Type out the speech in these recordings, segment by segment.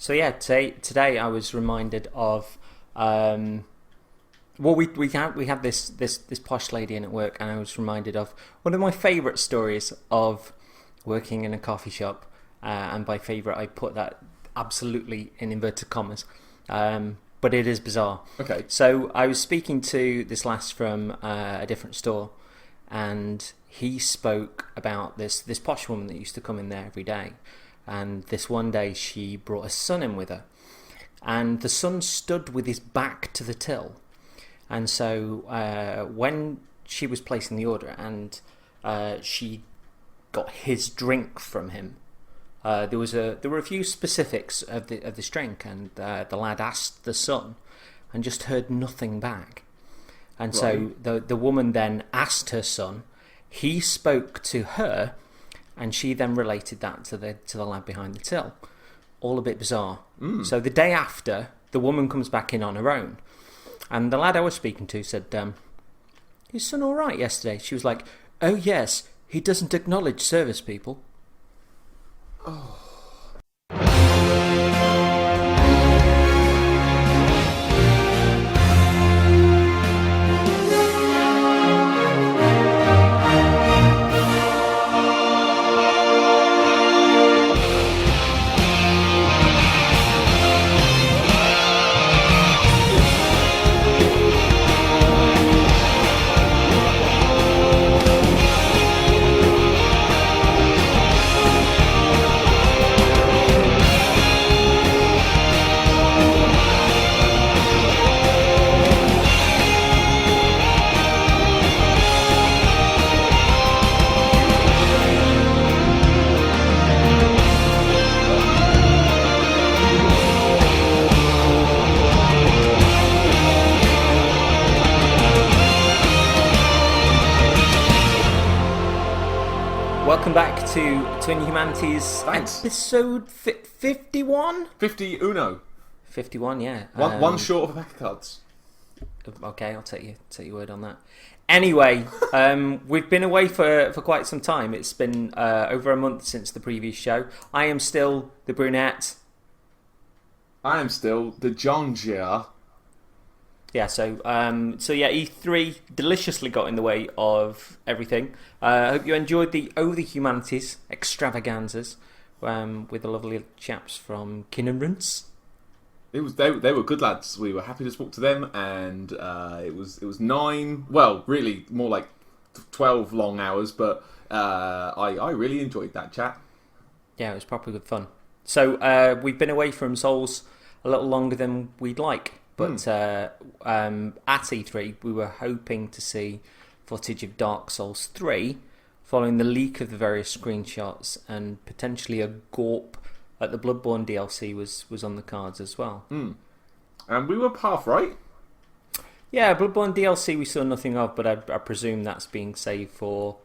So yeah, today I was reminded of we have this posh lady in at work, and I was reminded of one of my favourite stories of working in a coffee shop, and by favourite I put that absolutely in inverted commas, but it is bizarre. Okay. So I was speaking to this lass from a different store, and he spoke about this posh woman that used to come in there every day. And this one day she brought a son in with her, and the son stood with his back to the till. And so when she was placing the order and she got his drink from him, there were a few specifics of this drink, and the lad asked the son and just heard nothing back. And so the woman then asked her son, he spoke to her, and she then related that to the lad behind the till. All a bit bizarre. So the day after, the woman comes back in on her own, and the lad I was speaking to said, "Is son all right yesterday?" She was like, "Oh yes, he doesn't acknowledge service people." Oh. Welcome back to Twin Humanities. Thanks. Episode 51? 51. 51, yeah. One short of a pack of cards. Okay, I'll take your word on that. Anyway, we've been away for quite some time. It's been over a month since the previous show. I am still the brunette. I am still the John Gia. Yeah, so yeah, E3 deliciously got in the way of everything. I hope you enjoyed the the Humanities extravaganzas with the lovely chaps from Kinnerance. They were good lads. We were happy to talk to them, and it was 9. Well, really more like 12 long hours, but I really enjoyed that chat. Yeah, it was proper good fun. So we've been away from Souls a little longer than we'd like. But at E3, we were hoping to see footage of Dark Souls 3 following the leak of the various screenshots, and potentially a gorp at the Bloodborne DLC was on the cards as well. And we were half right. Yeah, Bloodborne DLC we saw nothing of, but I presume that's being saved for...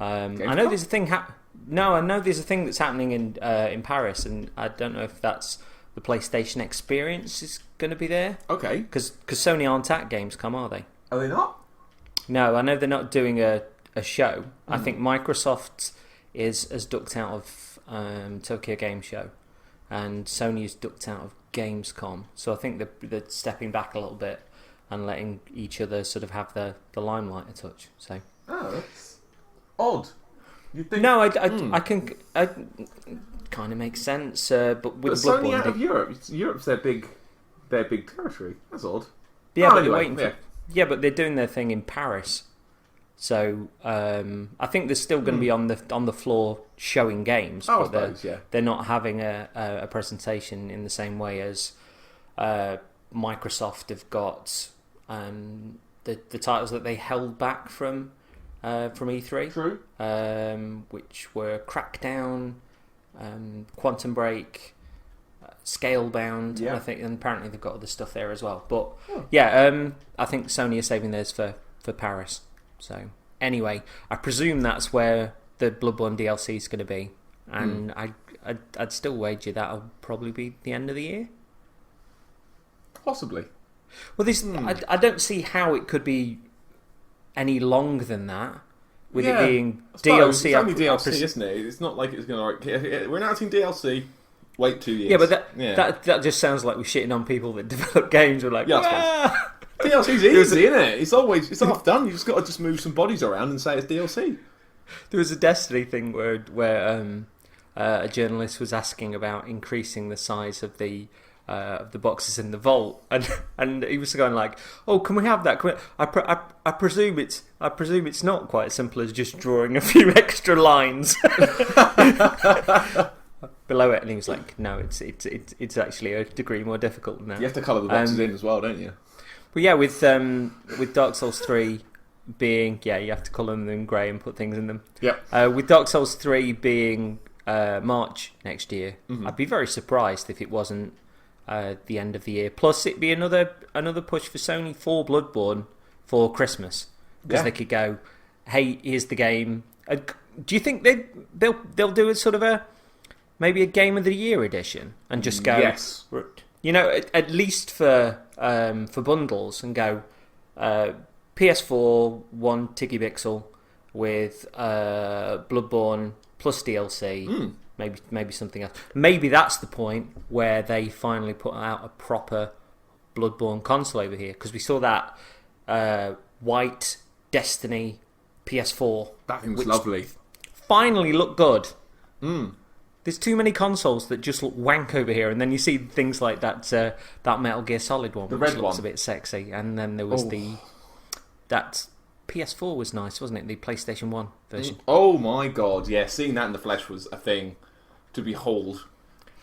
I know there's a thing... I know there's a thing that's happening in Paris, and I don't know if that's... The PlayStation Experience is going to be there. Okay. Because Sony aren't at Gamescom, are they? Are they not? No, I know they're not doing a show. I think Microsoft has ducked out of Tokyo Game Show, and Sony's ducked out of Gamescom. So I think they're stepping back a little bit and letting each other sort of have the limelight a touch. So. Oh, that's odd. You'd think... No, I can... kind of makes sense, but with Sony Bloodborne, out of Europe. Europe's their big territory. That's odd. Yeah, but anyway, they're waiting for, yeah, but they're doing their thing in Paris. So I think they're still going to be on the floor showing games. Oh, but I suppose, they're not having a presentation in the same way as Microsoft have got the titles that they held back from E3. True. Which were Crackdown, Quantum Break, Scalebound, yeah. I think, and apparently they've got other stuff there as well. But yeah, I think Sony are saving theirs for Paris. So anyway, I presume that's where the Bloodborne DLC is going to be, and I'd still wager that'll probably be the end of the year. Possibly. Well, I don't see how it could be any longer than that. With it being DLC, it's only DLC, isn't it? It's not like it's going to. We're announcing DLC. Wait 2 years. Yeah, but that just sounds like we're shitting on people that develop games. We're like, DLC's easy, isn't it? It's half done. You just got to just move some bodies around and say it's DLC. There was a Destiny thing where a journalist was asking about increasing the size of the boxes in the vault, and he was going like, "Oh, can we have that? I presume it's not quite as simple as just drawing a few extra lines below it." And he was like, "No, it's actually a degree more difficult than that. You have to colour the boxes in as well, don't you?" But yeah, with Dark Souls 3 being you have to colour them in grey and put things in them. Yeah. With Dark Souls 3 being March next year, I'd be very surprised if it wasn't the end of the year. Plus, it'd be another push for Sony for Bloodborne for Christmas, because they could go, "Hey, here's the game." Do you think they'll do a sort of maybe a Game of the Year edition and just go, yes, at least for bundles, and go PS4 1 Tiggy Pixel with Bloodborne plus DLC. Maybe something else. Maybe that's the point where they finally put out a proper Bloodborne console over here, because we saw that white Destiny PS4. That thing's lovely. Finally looked good. There's too many consoles that just look wank over here, and then you see things like that Metal Gear Solid one, the which red looks one, a bit sexy, and then there was that PS4 was nice, wasn't it? The PlayStation 1 version. Oh my god, yeah, seeing that in the flesh was a thing to behold.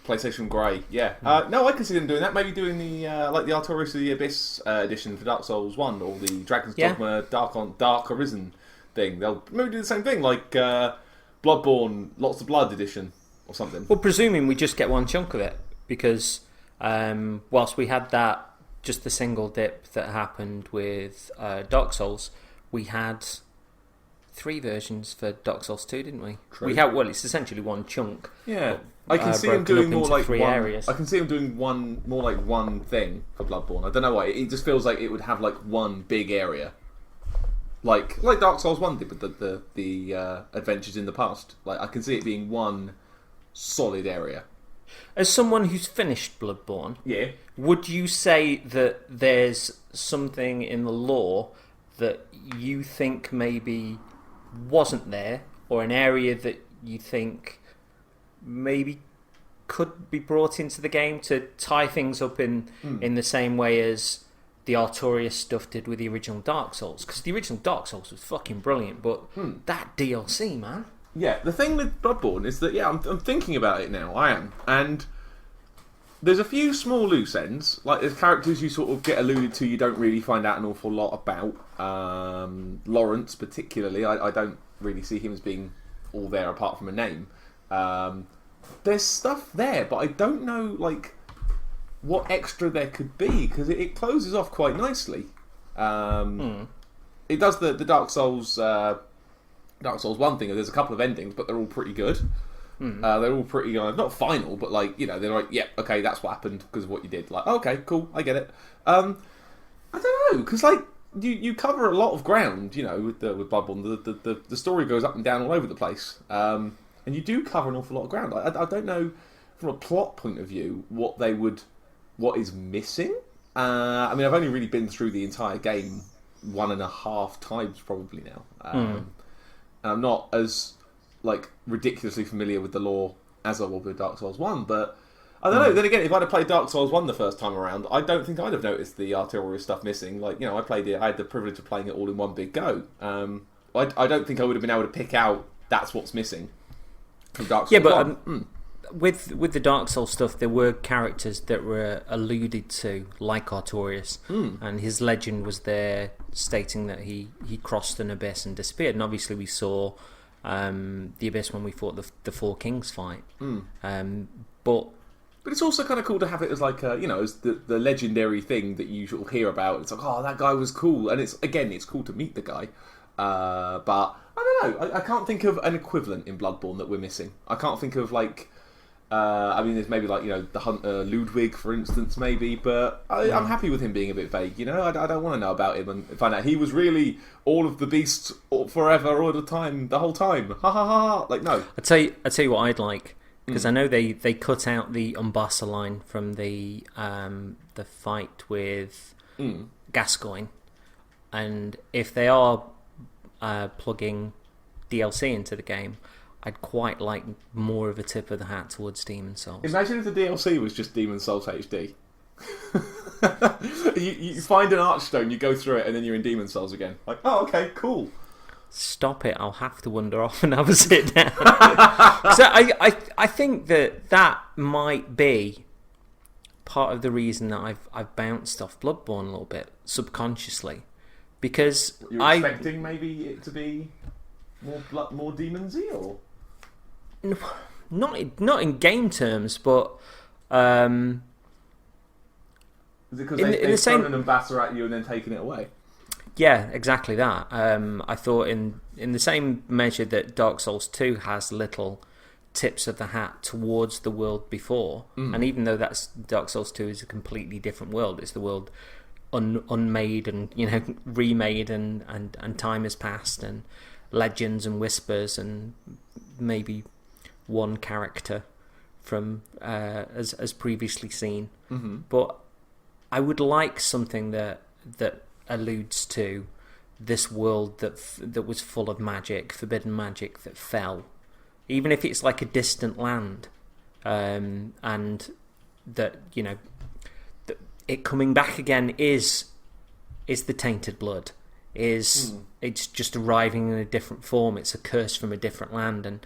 PlayStation Grey, yeah. No, I can see them doing that. Maybe doing the like the Artorias of the Abyss edition for Dark Souls 1, or the Dragon's Dogma Dark Arisen thing. They'll maybe do the same thing, like Bloodborne Lots of Blood edition or something. Well, presuming we just get one chunk of it, because whilst we had that, just the single dip that happened with Dark Souls, we had 3 versions for Dark Souls 2, didn't we? True. We have, it's essentially one chunk. Yeah. I can see him doing more like 3 areas. I can see him doing more like one thing for Bloodborne. I don't know why. It just feels like it would have like one big area. Like Dark Souls 1 did with the adventures in the past. Like, I can see it being one solid area. As someone who's finished Bloodborne, would you say that there's something in the lore that you think maybe wasn't there, or an area that you think maybe could be brought into the game to tie things up in the same way as the Artorias stuff did with the original Dark Souls? Because the original Dark Souls was fucking brilliant, but that DLC, man. Yeah, the thing with Bloodborne is that, I'm thinking about it now, I am, and there's a few small loose ends, like there's characters you sort of get alluded to, you don't really find out an awful lot about. Lawrence, particularly, I don't really see him as being all there apart from a name. There's stuff there, but I don't know, like, what extra there could be, because it closes off quite nicely. It does the Dark Souls 1 thing. There's a couple of endings, but they're all pretty good. They're all pretty not final, but like, they're like, yeah, okay, that's what happened because of what you did. Like, okay, cool, I get it. I don't know, because like you cover a lot of ground, with Bloodborne. The story goes up and down all over the place, and you do cover an awful lot of ground. I don't know from a plot point of view what is missing. I mean, I've only really been through the entire game 1.5 times probably now. And I'm not as like ridiculously familiar with the lore as I was with Dark Souls 1, but I don't know. Then again, if I'd have played Dark Souls 1 the first time around, I don't think I'd have noticed the Artorias stuff missing. Like, I played it, I had the privilege of playing it all in one big go. I don't think I would have been able to pick out that's what's missing from Dark Souls 1. With the Dark Souls stuff, there were characters that were alluded to, like Artorias, and his legend was there stating that he crossed an abyss and disappeared. And obviously we saw the abyss when we fought the Four Kings fight. But it's also kind of cool to have it as like as the legendary thing that you sort of hear about. It's like, oh, that guy was cool, and it's cool to meet the guy. But I don't know. I can't think of an equivalent in Bloodborne that we're missing. I can't think of like. I mean, there's maybe like the hunter Ludwig, for instance, maybe. But I'm happy with him being a bit vague. I don't want to know about him and find out he was really all of the beasts forever, all the time, the whole time. Ha ha ha! Like, no. I tell you what I'd like. because I know they cut out the Umbasa line from the fight with Gascoigne, and if they are plugging DLC into the game, I'd quite like more of a tip of the hat towards Demon Souls. Imagine if the DLC was just Demon Souls HD. you find an Archstone, you go through it, and then you're in Demon Souls again. Like, oh, okay, cool. Stop it! I'll have to wander off and have a sit down. So I think that might be part of the reason that I've bounced off Bloodborne a little bit subconsciously, because you're expecting maybe it to be more demonsy, or not in game terms, but is it because they've thrown an Umbasa at you and then taken it away? Yeah, exactly that. I thought in the same measure that Dark Souls 2 has little tips of the hat towards the world before, and even though Dark Souls 2 is a completely different world, it's the world unmade and remade, and time has passed, and legends and whispers, and maybe one character from as previously seen. But I would like something that alludes to this world that was full of magic, forbidden magic that fell, even if it's like a distant land, and that that it coming back again is the tainted blood, it's just arriving in a different form. It's a curse from a different land, and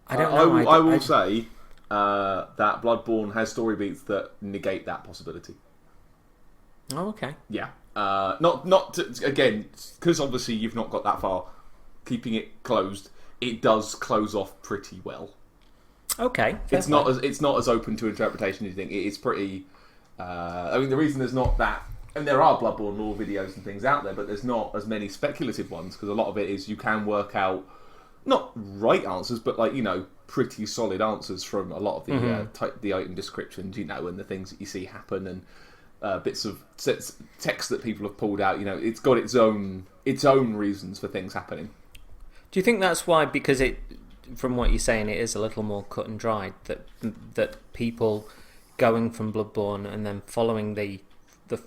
I don't know. I will say that Bloodborne has story beats that negate that possibility. Oh, okay. Yeah. Not to, again, because obviously you've not got that far. Keeping it closed, it does close off pretty well. Okay. It's not as open to interpretation as you think. It is pretty. I mean, the reason there's not that, and there are Bloodborne lore videos and things out there, but there's not as many speculative ones, because a lot of it is you can work out not right answers, but pretty solid answers from a lot of the item descriptions, and the things that you see happen, and bits of text that people have pulled out. It's got its own reasons for things happening. Do you think that's why? Because from what you're saying, it is a little more cut and dried. That people going from Bloodborne and then following the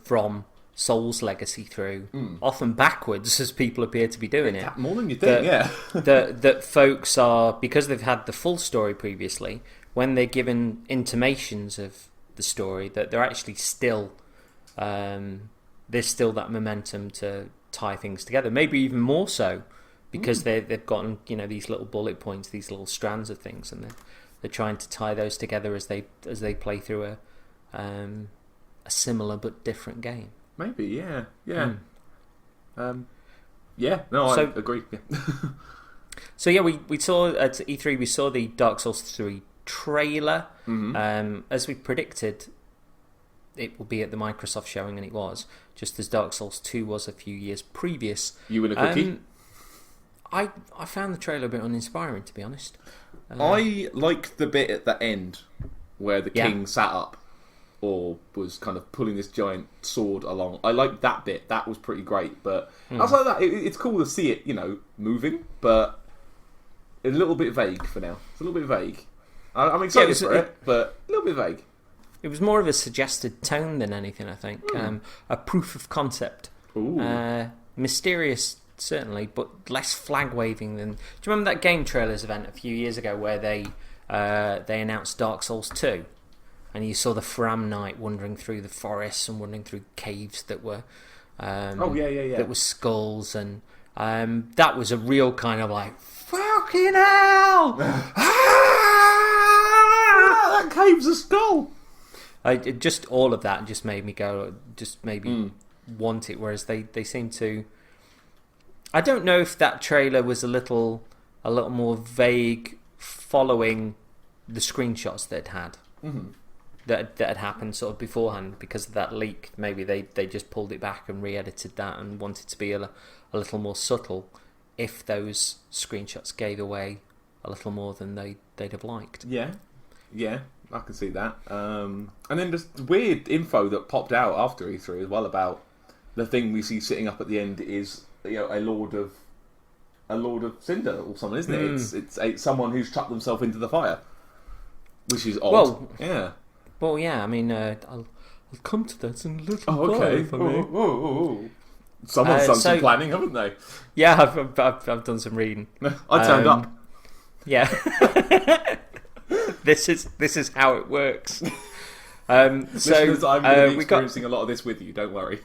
From Souls legacy through, often backwards, as people appear to be doing it. More than you think, yeah. that folks are, because they've had the full story previously, when they're given intimations of the story, that they're actually still there's still that momentum to tie things together, maybe even more so because they've gotten these little bullet points, these little strands of things, and they're trying to tie those together as they play through a similar but different game. Maybe, yeah. I agree. Yeah. So yeah, we saw at E3, we saw the Dark Souls 3 trailer. As we predicted, it will be at the Microsoft showing, and it was, just as Dark Souls 2 was a few years previous. You win a cookie? I found the trailer a bit uninspiring, to be honest. I like the bit at the end where the king sat up or was kind of pulling this giant sword along. I like that bit. That was pretty great. But outside of that, it's cool to see it, moving, but a little bit vague for now. It's a little bit vague. I'm excited for it, but a little bit vague. It was more of a suggested tone than anything, I think. A proof of concept. Mysterious, certainly, but less flag waving than. Do you remember that Game Trailers event a few years ago where they announced Dark Souls 2, and you saw the Fram Knight wandering through the forests and wandering through caves that were that were skulls, and that was a real kind of like fucking hell. That cave's a skull. Just all of that just made me go, just made me want it. Whereas they seem to. I don't know if that trailer was a little more vague, following the screenshots that it had, that had happened sort of beforehand because of that leak. Maybe they just pulled it back and re-edited that and wanted to be a little more subtle. If those screenshots gave away a little more than they'd have liked. Yeah, I can see that. And then just weird info that popped out after E3 as well about the thing we see sitting up at the end is a Lord of Cinder or someone, isn't it? It's someone who's chucked themselves into the fire. which is odd. Well, yeah. I mean, I'll come to that in a little while. Okay. For me. Someone's done some planning, haven't they? Yeah, I've done some reading. I turned up. Yeah. This is how it works. Listeners, I'm going to be experiencing a lot of this with you. Don't worry.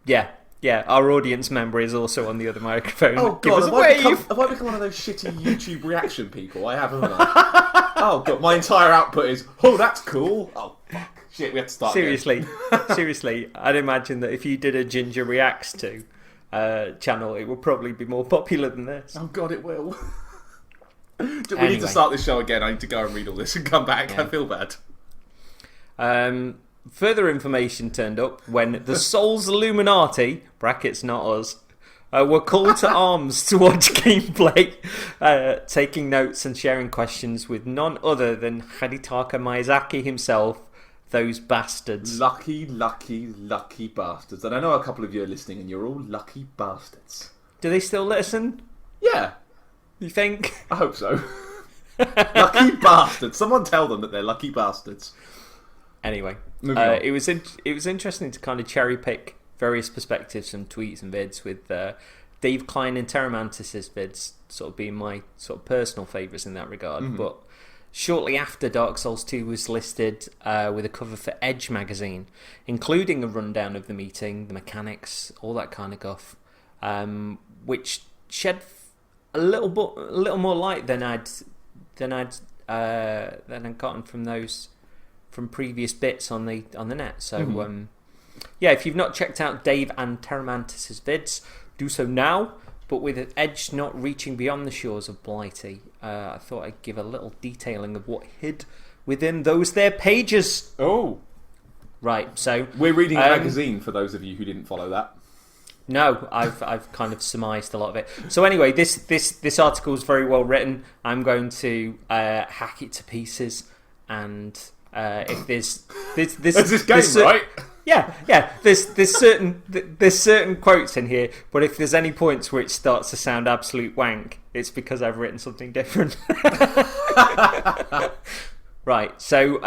Yeah. Our audience member is also on the other microphone. Oh God, have I become one of those shitty YouTube reaction people? I have, haven't I? Oh God, my entire output is, oh, that's cool. Oh fuck, shit, we have to start. Seriously, I'd imagine that if you did a Ginger Reacts to channel, it would probably be more popular than this. Oh God, it will. We need to start this show again. I need to go and read all this and come back. Yeah. I feel bad. Further information turned up when the Souls Illuminati (brackets not us) were called to arms to watch gameplay, taking notes and sharing questions with none other than Hidetaka Miyazaki himself. Those bastards. Lucky bastards. And I know a couple of you are listening, and you're all lucky bastards. Do they still listen? Yeah. You think? I hope so. Lucky bastards. Someone tell them that they're lucky bastards. Anyway, it was interesting to kind of cherry pick various perspectives from tweets and vids, with Dave Klein and Terramantis' vids sort of being my sort of personal favourites in that regard. Mm-hmm. But shortly after, Dark Souls 2 was listed with a cover for Edge magazine, including a rundown of the meeting, the mechanics, all that kind of guff, which shed a little more light than I'd gotten from previous bits on the net. So if you've not checked out Dave and Terramantis' vids, do so now. But with Edge not reaching beyond the shores of Blighty, I thought I'd give a little detailing of what hid within those there pages. Oh, right. So we're reading a magazine for those of you who didn't follow that. No, I've kind of surmised a lot of it. So anyway, this article is very well written. I'm going to hack it to pieces, and if there's this game, right? Yeah. There's certain quotes in here, but if there's any points where it starts to sound absolute wank, it's because I've written something different. Right. So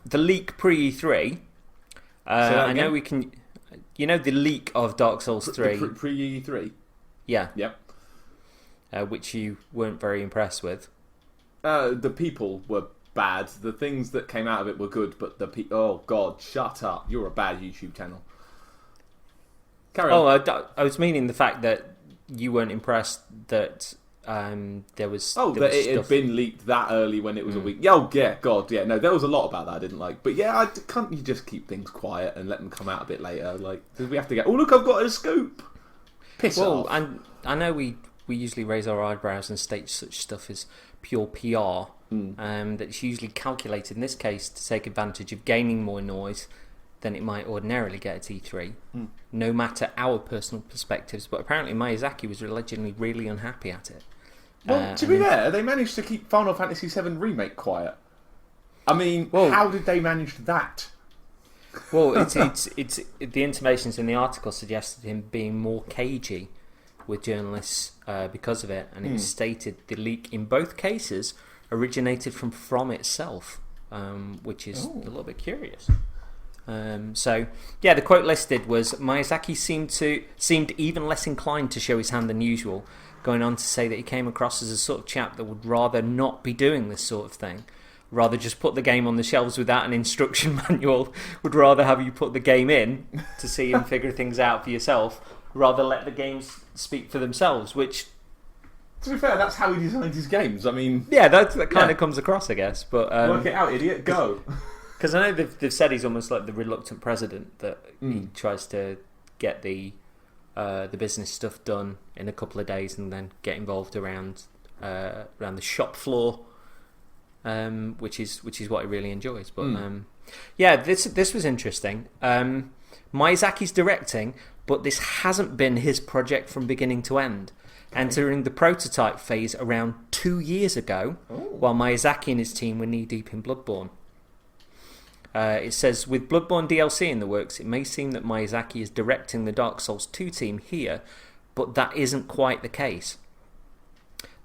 the leak pre-E3. I know we can. You know the leak of Dark Souls 3? Pre-E3? Yeah. Yep. Which you weren't very impressed with. The people were bad. The things that came out of it were good, but oh God, shut up. You're a bad YouTube channel. Carry on. I was meaning the fact that you weren't impressed that there was... that it had been leaked that early when it was a week. Oh, yeah, God, yeah. No, there was a lot about that I didn't like. But yeah, can't you just keep things quiet and let them come out a bit later? Like, do we have to oh, look, I've got a scoop. Piss off. And I know we usually raise our eyebrows and state such stuff as pure PR. That's usually calculated, in this case, to take advantage of gaining more noise than it might ordinarily get at E3, no matter our personal perspectives. But apparently Miyazaki was allegedly really unhappy at it. Well, to be fair, they managed to keep Final Fantasy VII Remake quiet. I mean, how did they manage that? Well, it's the intimations in the article suggested him being more cagey with journalists because of it, and it was stated the leak in both cases originated from itself, which is a little bit curious. The quote listed was, Miyazaki seemed even less inclined to show his hand than usual, going on to say that he came across as a sort of chap that would rather not be doing this sort of thing, rather just put the game on the shelves without an instruction manual, would rather have you put the game in to see and figure things out for yourself, rather let the games speak for themselves, which... To be fair, that's how he designed his games. I mean... Yeah, that kind of comes across, I guess. But work it out, idiot. Go. Because I know they've said he's almost like the reluctant president, that he tries to get the business stuff done in a couple of days and then get involved around the shop floor, which is what he really enjoys. But this was interesting. Miyazaki's directing, but this hasn't been his project from beginning to end. Entering the prototype phase around 2 years ago, while Miyazaki and his team were knee-deep in Bloodborne. It says, with Bloodborne DLC in the works, it may seem that Miyazaki is directing the Dark Souls 2 team here, but that isn't quite the case.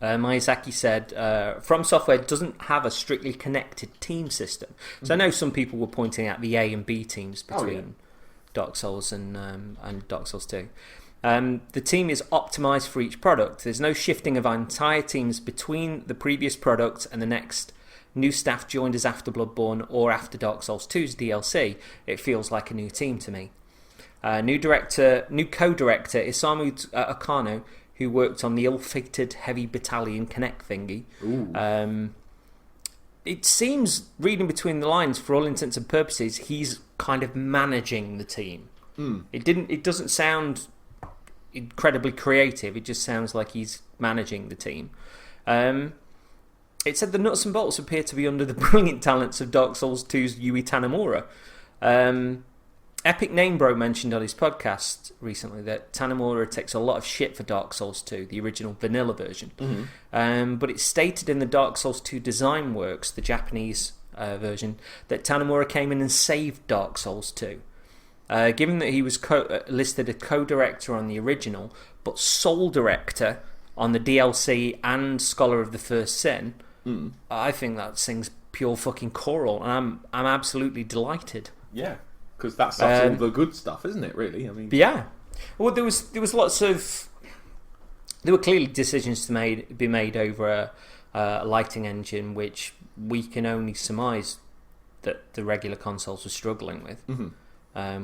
Miyazaki said, From Software doesn't have a strictly connected team system. So I know some people were pointing out the A and B teams between Dark Souls and Dark Souls 2. The team is optimized for each product. There's no shifting of entire teams between the previous product and the next. New staff joined us after Bloodborne or after Dark Souls 2's DLC. It feels like a new team to me. New co-director Isamu Akano, who worked on the ill-fated Heavy Battalion Connect thingy. It seems, reading between the lines, for all intents and purposes, he's kind of managing the team. It doesn't sound incredibly creative. It just sounds like he's managing the team. It said the nuts and bolts appear to be under the brilliant talents of Dark Souls 2's Yui Tanamura. Epic Name Bro mentioned on his podcast recently that Tanamura takes a lot of shit for Dark Souls 2, the original vanilla version. But it's stated in the Dark Souls 2 design works, the Japanese version, that Tanamura came in and saved Dark Souls 2. Given that he was listed as co-director on the original, but sole director on the DLC and Scholar of the First Sin, I think that sings pure fucking choral, and I'm absolutely delighted. Yeah, because that's all the good stuff, isn't it? Really, I mean. Yeah. Well, there was lots of. There were clearly decisions to be made over a lighting engine, which we can only surmise that the regular consoles were struggling with,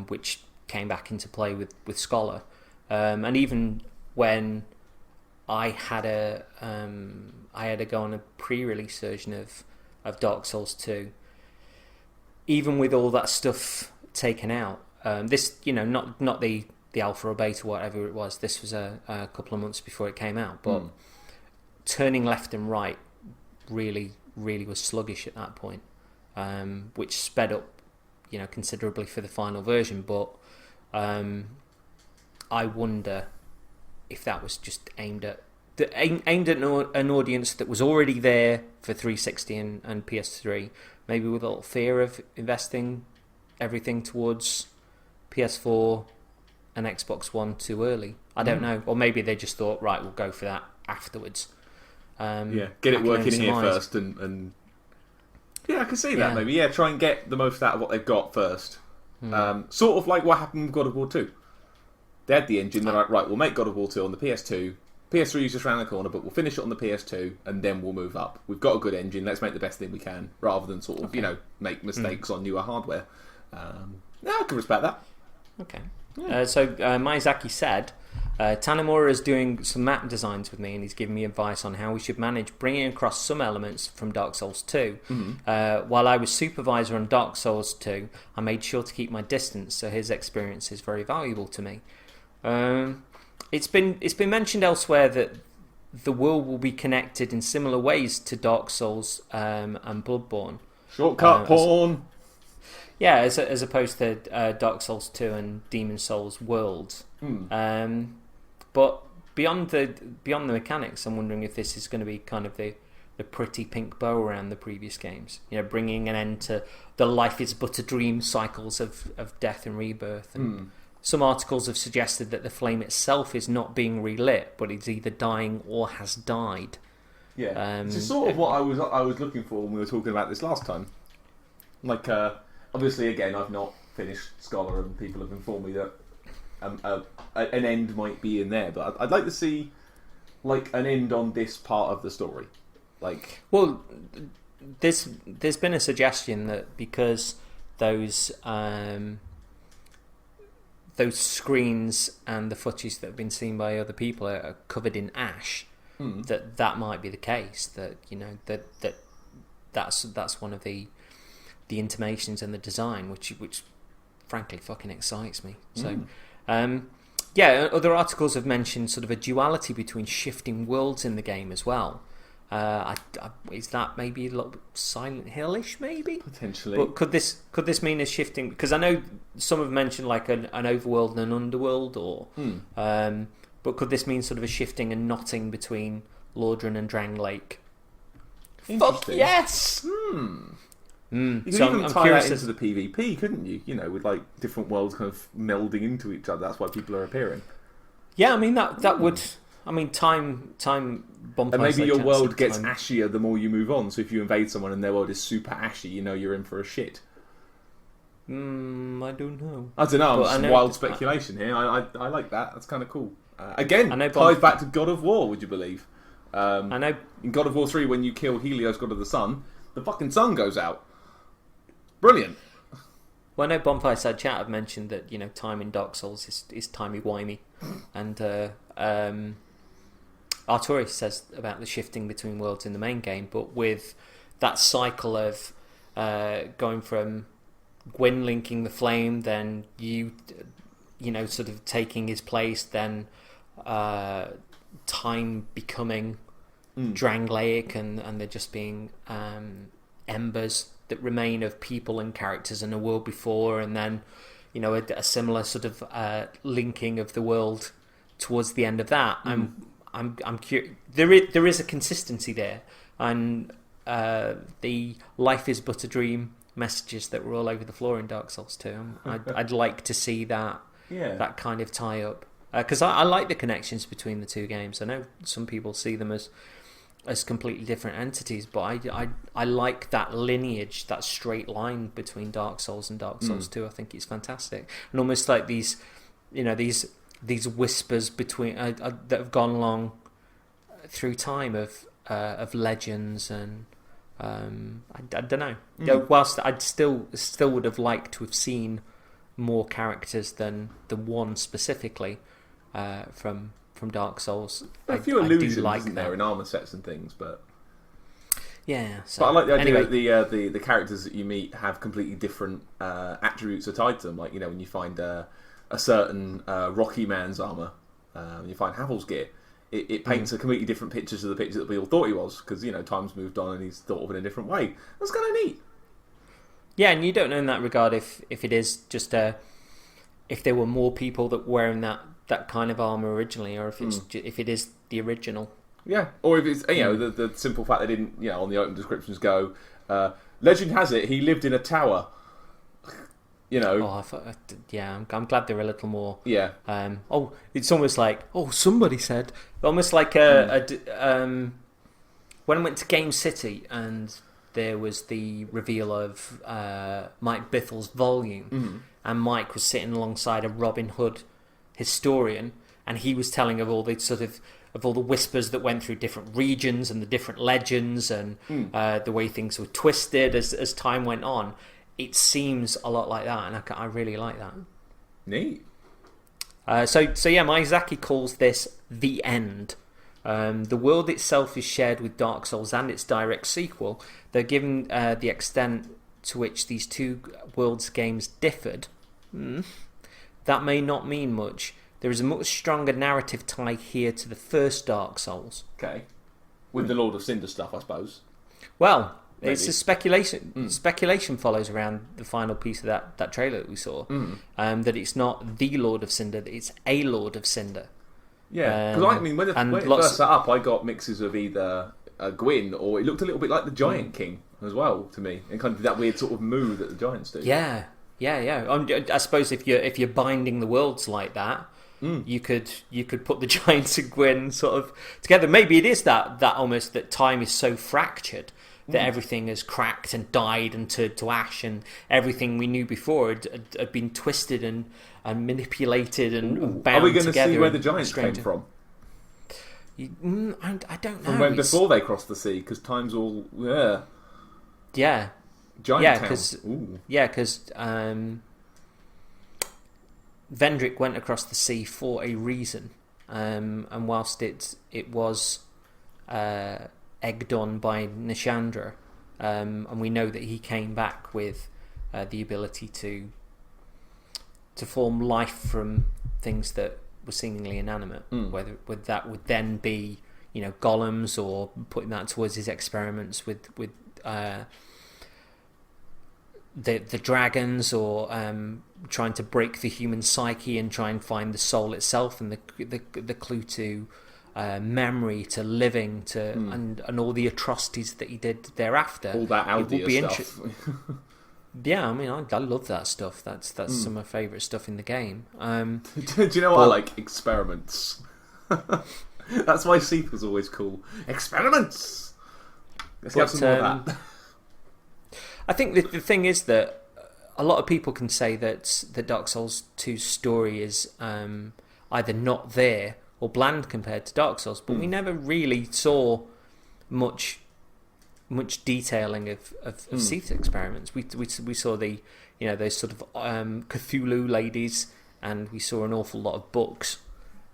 which came back into play with Scholar, and even when I had a go on a pre-release version of Dark Souls 2. Even with all that stuff taken out, this not the alpha or beta, whatever it was. This was a couple of months before it came out, but turning left and right really was sluggish at that point, which sped up considerably for the final version. But I wonder if that was just aimed at an audience that was already there for 360 and PS3, maybe with a little fear of investing everything towards PS4 and Xbox One too early. I don't know. Or maybe they just thought, right, we'll go for that afterwards. Get it working here first. And yeah, I can see that maybe. Yeah, try and get the most out of what they've got first. Sort of like what happened with God of War 2. They had the engine, they're like, right, we'll make God of War 2 on the PS2. PS3 is just around the corner, but we'll finish it on the PS2, and then we'll move up. We've got a good engine, let's make the best thing we can, rather than sort of, make mistakes on newer hardware. I can respect that. Okay. Yeah. So Miyazaki said, Tanamura is doing some map designs with me, and he's giving me advice on how we should manage bringing across some elements from Dark Souls 2. While I was supervisor on Dark Souls 2, I made sure to keep my distance, so his experience is very valuable to me. It's been mentioned elsewhere that the world will be connected in similar ways to Dark Souls and Bloodborne. Shortcut porn. Yeah, as opposed to Dark Souls 2 and Demon Souls worlds. But beyond the mechanics, I'm wondering if this is going to be kind of the pretty pink bow around the previous games. Bringing an end to the life is but a dream cycles of death and rebirth. And some articles have suggested that the flame itself is not being relit, but it's either dying or has died. Yeah, it's sort of what I was looking for when we were talking about this last time. Like, obviously, again, I've not finished Scholar, and people have informed me that an end might be in there, but I'd like to see like an end on this part of the story. Like, well, there's been a suggestion that because those screens and the footage that have been seen by other people are covered in ash, that might be the case. That that's one of the intimations and the design, which frankly fucking excites me. So, other articles have mentioned sort of a duality between shifting worlds in the game as well. Is that maybe a little bit Silent Hill-ish, maybe? Potentially. But could this mean a shifting? Because I know some have mentioned like an overworld and an underworld, or but could this mean sort of a shifting and knotting between Lordran and Drang Lake? Fuck yes! You could even tie that into the PvP, couldn't you? With like different worlds kind of melding into each other. That's why people are appearing. Yeah, I mean that would I mean, time bonfire. And maybe your chance world of gets time. ashier the more you move on. So if you invade someone and their world is super ashy, you know you're in for a shit. I don't know. I don't know. But I Just know- wild speculation here. I like that. That's kind of cool. Again, I know ties back to God of War. Would you believe? I know. In God of War 3, when you kill Helios, god of the sun, the fucking sun goes out. Brilliant. Well, I know Bonfire Side Chat have mentioned that time in Dark Souls is timey-wimey, and Artorias says about the shifting between worlds in the main game, but with that cycle of going from Gwyn linking the flame, then you sort of taking his place, then time becoming Drangleic, and there just being embers that remain of people and characters in a world before, and then a similar sort of linking of the world towards the end of that. I'm curious. There is a consistency there, and the "life is but a dream" messages that were all over the floor in Dark Souls 2. I'd like to see that that kind of tie up, because I like the connections between the two games. I know some people see them as completely different entities, but I like that lineage, that straight line between Dark Souls and Dark Souls 2. I think it's fantastic, and almost like these whispers between that have gone along through time of legends, and I don't know. Whilst I'd still would have liked to have seen more characters than the one specifically from Dark Souls. A few allusions, like isn't there, in armor sets and things, but yeah. But I like the idea that the characters that you meet have completely different attributes are tied to them. Like when you find a certain Rocky man's armor, you find Havel's gear. It paints a completely different picture to the picture that we all thought he was, because time's moved on and he's thought of in a different way. That's kind of neat. Yeah, and you don't know in that regard if it is just if there were more people that were wearing that kind of armor originally, or if it's if it is the original. Yeah, or if it's the simple fact they didn't on the open descriptions go, legend has it he lived in a tower. I'm glad they're a little more. Yeah. It's almost like somebody said, almost like when I went to Game City and there was the reveal of Mike Bithel's volume, and Mike was sitting alongside a Robin Hood historian, and he was telling of all the whispers that went through different regions and the different legends, and the way things were twisted as time went on. It seems a lot like that, and I really like that. Neat. So Miyazaki calls this the end. The world itself is shared with Dark Souls and its direct sequel. Though given the extent to which these two worlds games differed, that may not mean much. There is a much stronger narrative tie here to the first Dark Souls. Okay. With the Lord of Cinder stuff, I suppose. Well, maybe. It's a speculation. Speculation follows around the final piece of that trailer that we saw. That it's not the Lord of Cinder, that it's a Lord of Cinder. Yeah, because when it first set up, I got mixes of either Gwyn, or it looked a little bit like the Giant King as well to me, and kind of that weird sort of move that the giants do. Yeah. I suppose if you're binding the worlds like that, you could put the giants and Gwyn sort of together. Maybe it is that almost that time is so fractured that everything has cracked and died and turned to ash, and everything we knew before had been twisted and manipulated and bound together. Are we going to see where the giants came from? I don't know. From when before they crossed the sea, because time's all yeah. Giant because Vendrick went across the sea for a reason, and whilst it was egged on by Nishandra, and we know that he came back with the ability to form life from things that were seemingly inanimate, whether that would then be golems, or putting that towards his experiments with the dragons, or trying to break the human psyche and try and find the soul itself, and the clue to memory, to living, to and all the atrocities that he did thereafter. All that Aldia stuff. Yeah, I mean, I love that stuff. That's some of my favourite stuff in the game. Do you know what I like? Experiments. That's why Seath was always cool. Experiments! Let's have some more of that. I think the thing is that a lot of people can say that the Dark Souls 2's story is either not there or bland compared to Dark Souls, but we never really saw much detailing of Seath's experiments. We saw the those sort of Cthulhu ladies, and we saw an awful lot of books.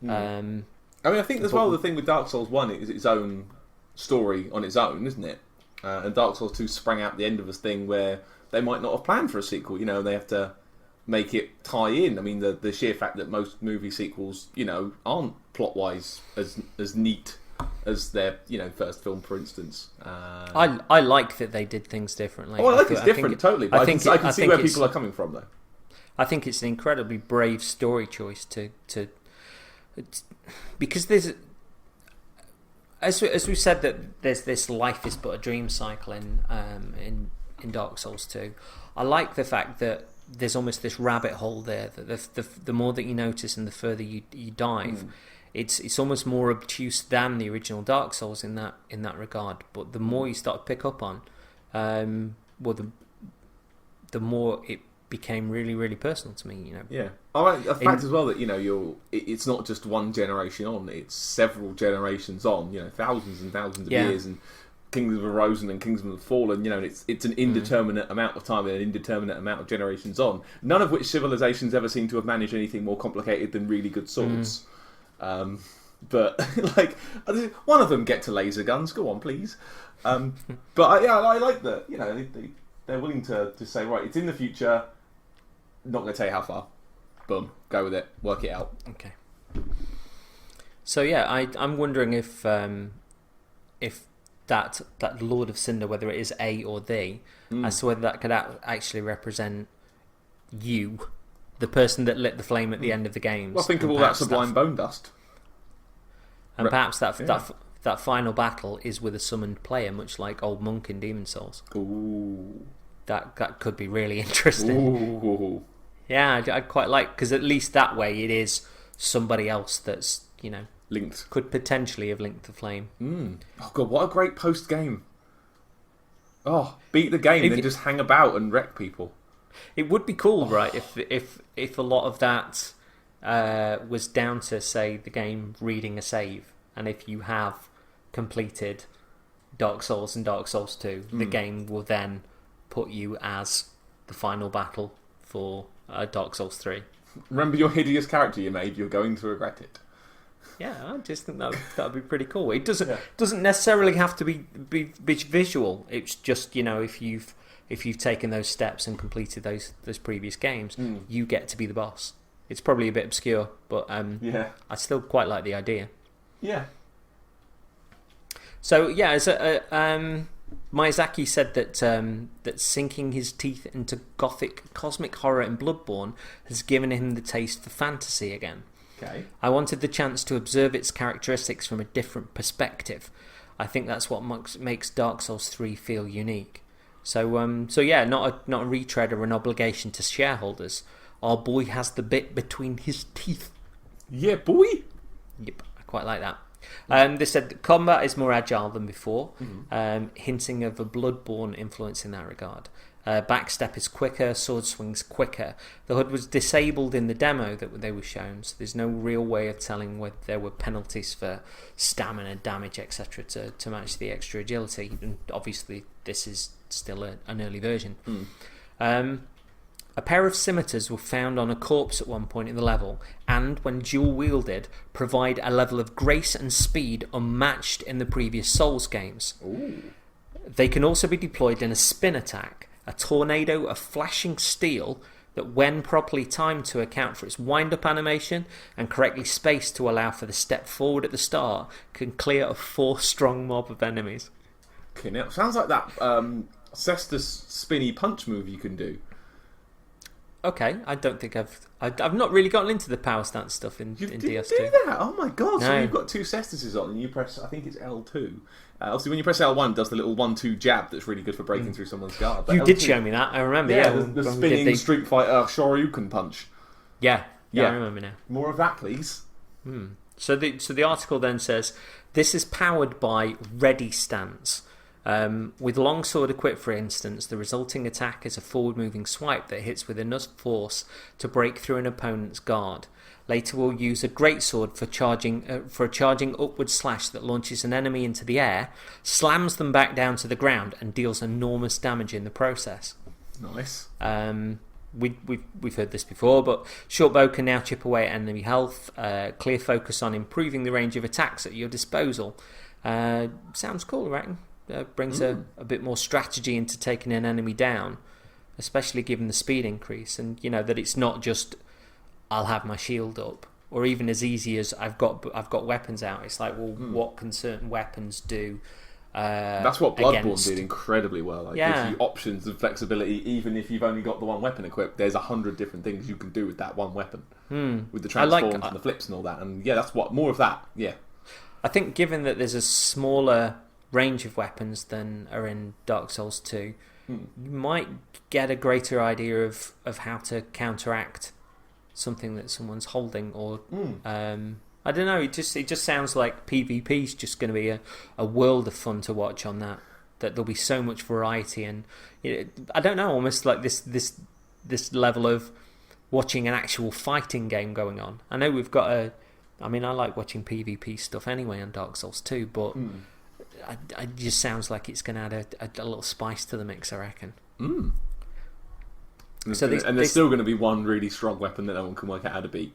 I mean, I think as well the thing with Dark Souls 1 is its own story on its own, isn't it? And Dark Souls 2 sprang out the end of this thing where they might not have planned for a sequel. They have to make it tie in. I mean, the sheer fact that most movie sequels, aren't plot-wise as neat as their first film, for instance. I like that they did things differently. Oh, I like it's different, totally. But I can see where people are coming from, though. I think it's an incredibly brave story choice to because there's, as we said, that there's this life is but a dream cycle in Dark Souls 2. I like the fact that there's almost this rabbit hole there. That the more that you notice and the further you dive, it's almost more obtuse than the original Dark Souls in that regard. But the more you start to pick up on, the more it became really, really personal to me. Yeah. I like the fact as well that it's not just one generation on; it's several generations on. Thousands and thousands of years, and Kingdoms have arisen and Kingdoms have fallen. And it's an indeterminate amount of time and an indeterminate amount of generations on. None of which civilizations ever seem to have managed anything more complicated than really good swords. But one of them get to laser guns. Go on, please. But I like that. They're willing to say, right, it's in the future. Not going to tell you how far. Boom, go with it. Work it out. Okay. So yeah, I'm wondering if that Lord of Cinder, whether it is A or they, as to whether that could actually represent you, the person that lit the flame at the end of the games. Well, think of all that sublime bone dust. And perhaps that final battle is with a summoned player, much like Old Monk in Demon's Souls. Ooh. That could be really interesting. Ooh. Yeah, I'd quite like, because at least that way it is somebody else that's, linked. Could potentially have linked the flame. Oh god, what a great post game. Oh, beat the game, then just hang about and wreck people. It would be cool, right? If a lot of that was down to, say, the game reading a save, and if you have completed Dark Souls and Dark Souls 2, the game will then put you as the final battle for Dark Souls 3. Remember your hideous character you made? You're going to regret it. Yeah, I just think that would be pretty cool. It doesn't necessarily have to be visual. It's just, if you've taken those steps and completed those previous games, you get to be the boss. It's probably a bit obscure, but I still quite like the idea. Yeah. So yeah, Miyazaki said that sinking his teeth into gothic cosmic horror in Bloodborne has given him the taste for fantasy again. Okay. I wanted the chance to observe its characteristics from a different perspective. I think that's what makes Dark Souls 3 feel unique. So yeah, not a retread or an obligation to shareholders. Our boy has the bit between his teeth. Yeah, boy. Yep, I quite like that. They said that combat is more agile than before, hinting of a Bloodborne influence in that regard. Backstep is quicker, sword swings quicker. The HUD was disabled in the demo that they were shown, so there's no real way of telling whether there were penalties for stamina, damage, etc. to match the extra agility. And obviously, this is still an early version. A pair of scimitars were found on a corpse at one point in the level, and when dual wielded, provide a level of grace and speed unmatched in the previous Souls games. Ooh. They can also be deployed in a spin attack, a tornado of flashing steel that, when properly timed to account for its wind-up animation and correctly spaced to allow for the step forward at the start, can clear a 4-strong mob of enemies. Okay, now sounds like that Cestus spinny punch move you can do. Okay, I don't think I've not really gotten into the power stance stuff in DS2. Do that? Oh my god! No. So you've got two Cestuses on, and you press. I think it's L2. Obviously, when you press L1, it does the little 1-2 jab that's really good for breaking through someone's guard. But you L2, did show me that. I remember. Yeah, the spinning Street Fighter Shoryuken punch. Yeah, I remember now. More of that, please. So the article then says, this is powered by Ready Stance. With longsword equipped, for instance, the resulting attack is a forward-moving swipe that hits with enough force to break through an opponent's guard. Later we'll use a greatsword for a charging upward slash that launches an enemy into the air, slams them back down to the ground, and deals enormous damage in the process. Nice. We've heard this before, but short bow can now chip away at enemy health. Clear focus on improving the range of attacks at your disposal. Sounds cool, I reckon. Brings a bit more strategy into taking an enemy down, especially given the speed increase, and that it's not just I'll have my shield up, or even as easy as I've got weapons out. It's like, well, what can certain weapons do? That's what Bloodborne did incredibly well. It gives you options and flexibility, even if you've only got the one weapon equipped. There's 100 different things you can do with that one weapon, with the transforms and the flips and all that. And that's what more of that. Yeah, I think given that there's a smaller range of weapons than are in Dark Souls 2, you might get a greater idea of how to counteract something that someone's holding, or I don't know. It just sounds like PvP is just going to be a world of fun to watch on that. That there'll be so much variety, and I don't know, almost like this level of watching an actual fighting game going on. I know we've got I like watching PvP stuff anyway on Dark Souls 2, but it just sounds like it's going to add a little spice to the mix, I reckon. So there's still going to be one really strong weapon that no one can work out how to beat.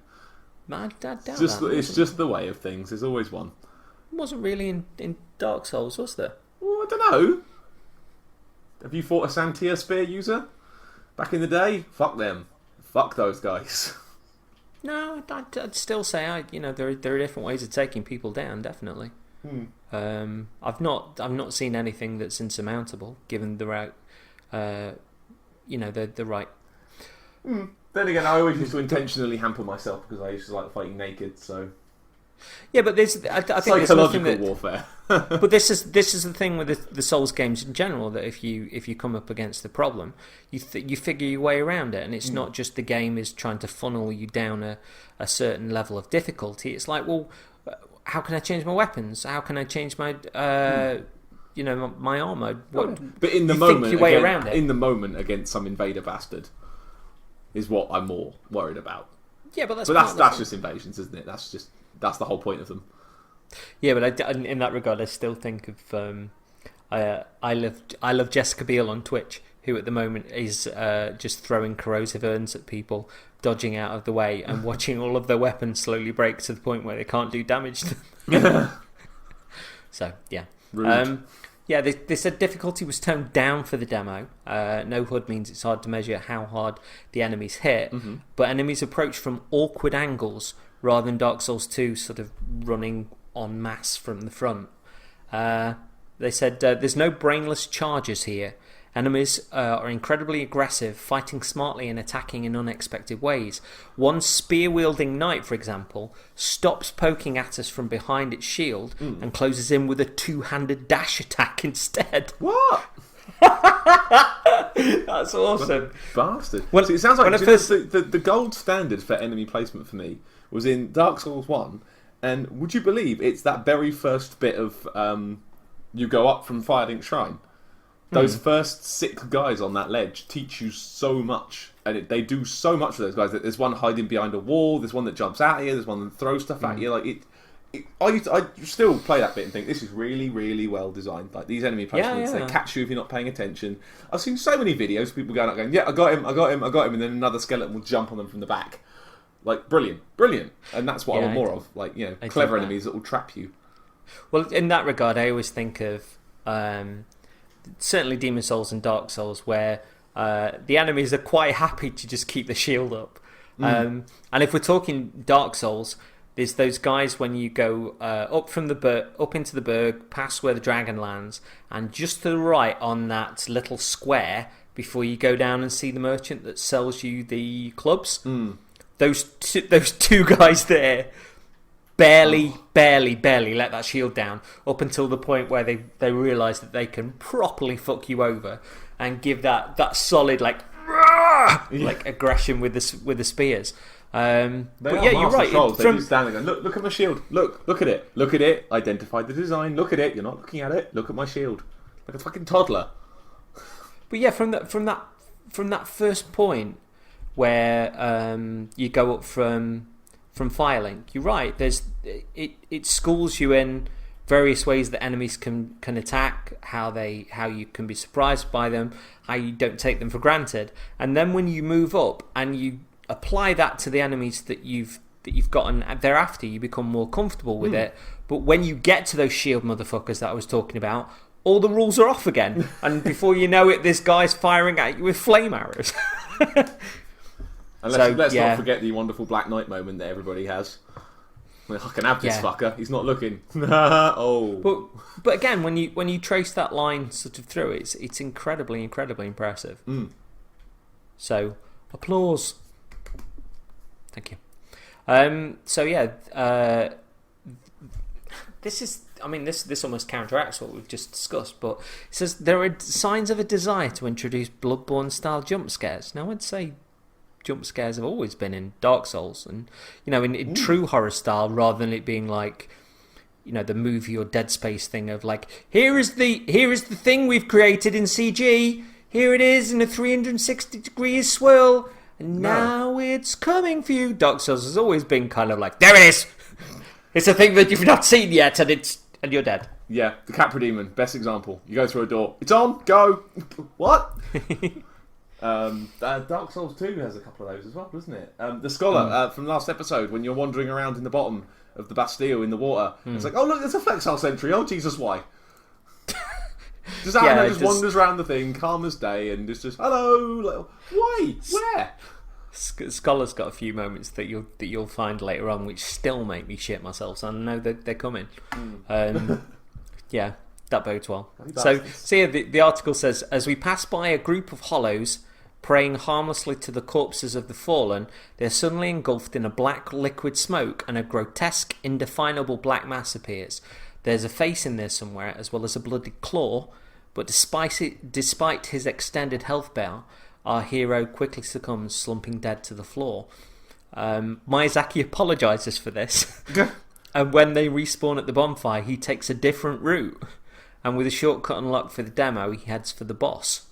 I doubt it's just the way of things. There's always one. It wasn't really in Dark Souls, was there? Well, I don't know. Have you fought a Santia spear user back in the day? Fuck them. Fuck those guys. No, I'd still say there are different ways of taking people down. Definitely. I've not seen anything that's insurmountable, given the right, the right. Then again, I always used to intentionally hamper myself because I used to like fighting naked. So yeah, but I think psychological warfare. But this is the thing with the Souls games in general, that if you come up against the problem, you figure your way around it, and it's not just the game is trying to funnel you down a certain level of difficulty. It's like, well, how can I change my weapons? How can I change my my armor? But in the moment, your way around it. In the moment against some invader bastard is what I'm more worried about. Yeah, but that's just invasions, isn't it? That's the whole point of them. Yeah, but in that regard, I still think of I love Jessica Biel on Twitch, who at the moment is just throwing corrosive urns at people, dodging out of the way, and watching all of their weapons slowly break to the point where they can't do damage to them. So yeah. Yeah, they said difficulty was toned down for the demo. No HUD means it's hard to measure how hard the enemies hit, but enemies approach from awkward angles rather than Dark Souls 2 sort of running en masse from the front. They said there's no brainless charges here. Enemies are incredibly aggressive, fighting smartly and attacking in unexpected ways. One spear-wielding knight, for example, stops poking at us from behind its shield and closes in with a two-handed dash attack instead. What? That's awesome. Bastard. Well, so it sounds like the gold standard for enemy placement for me was in Dark Souls 1, and would you believe it's that very first bit of you go up from Firelink Shrine. Those first 6 guys on that ledge teach you so much, and they do so much for those guys. There's one hiding behind a wall, there's one that jumps at you, there's one that throws stuff at you. Like I still play that bit and think this is really, really well designed. Like these enemy placements, they catch you if you're not paying attention. I've seen so many videos of people going, yeah, I got him, and then another skeleton will jump on them from the back. Like brilliant, and that's what I want more of. Like clever enemies that will trap you. Well, in that regard, I always think of. Certainly Demon Souls and Dark Souls, where the enemies are quite happy to just keep the shield up. And if we're talking Dark Souls, there's those guys when you go up into the Berg, past where the dragon lands, and just to the right on that little square before you go down and see the merchant that sells you the clubs. Those two guys there barely let that shield down up until the point where they realise that they can properly fuck you over and give that solid like like aggression with the spears. They but are yeah, you're right. Trolls. They do stand there going, look at my shield. Look at it. Look at it. Identify the design. Look at it. You're not looking at it. Look at my shield. Like a fucking toddler. But yeah, from that first point where you go up from Firelink, you're right. It schools you in various ways that enemies can attack, how you can be surprised by them, how you don't take them for granted, and then when you move up and you apply that to the enemies that you've gotten thereafter, you become more comfortable with it. But when you get to those shield motherfuckers that I was talking about, all the rules are off again, and before you know it, this guy's firing at you with flame arrows. Let's not forget the wonderful Black Knight moment that everybody has. I can have this fucker. He's not looking. Oh. But again, when you trace that line sort of through, it's incredibly impressive. So applause. Thank you. This almost counteracts what we've just discussed, but it says there are signs of a desire to introduce Bloodborne style jump scares. Now I'd say jump scares have always been in Dark Souls, and in true horror style, rather than it being like the movie or Dead Space thing of like, here is the thing we've created in CG, here it is in a 360 degrees swirl, and now it's coming for you. Dark Souls has always been kind of like, there it is, it's a thing that you've not seen yet, and you're dead. Yeah, the Capra Demon, best example. You go through a door, it's on, go. What? Dark Souls 2 has a couple of those as well, doesn't it? The Scholar from last episode, when you're wandering around in the bottom of the Bastille in the water, it's like, oh look, there's a Flexile sentry. Oh Jesus, why? Just wanders around the thing, calm as day, and just hello. Like, why? Where? Scholar's got a few moments that you'll find later on, which still make me shit myself. So I know that they're coming. Yeah, that bodes well. So yeah, the article says, as we pass by a group of hollows praying harmlessly to the corpses of the fallen, they're suddenly engulfed in a black liquid smoke, and a grotesque, indefinable black mass appears. There's a face in there somewhere, as well as a bloody claw, but despite his extended health bar, our hero quickly succumbs, slumping dead to the floor. Miyazaki apologises for this, and when they respawn at the bonfire, he takes a different route, and with a shortcut unlocked for the demo, he heads for the boss.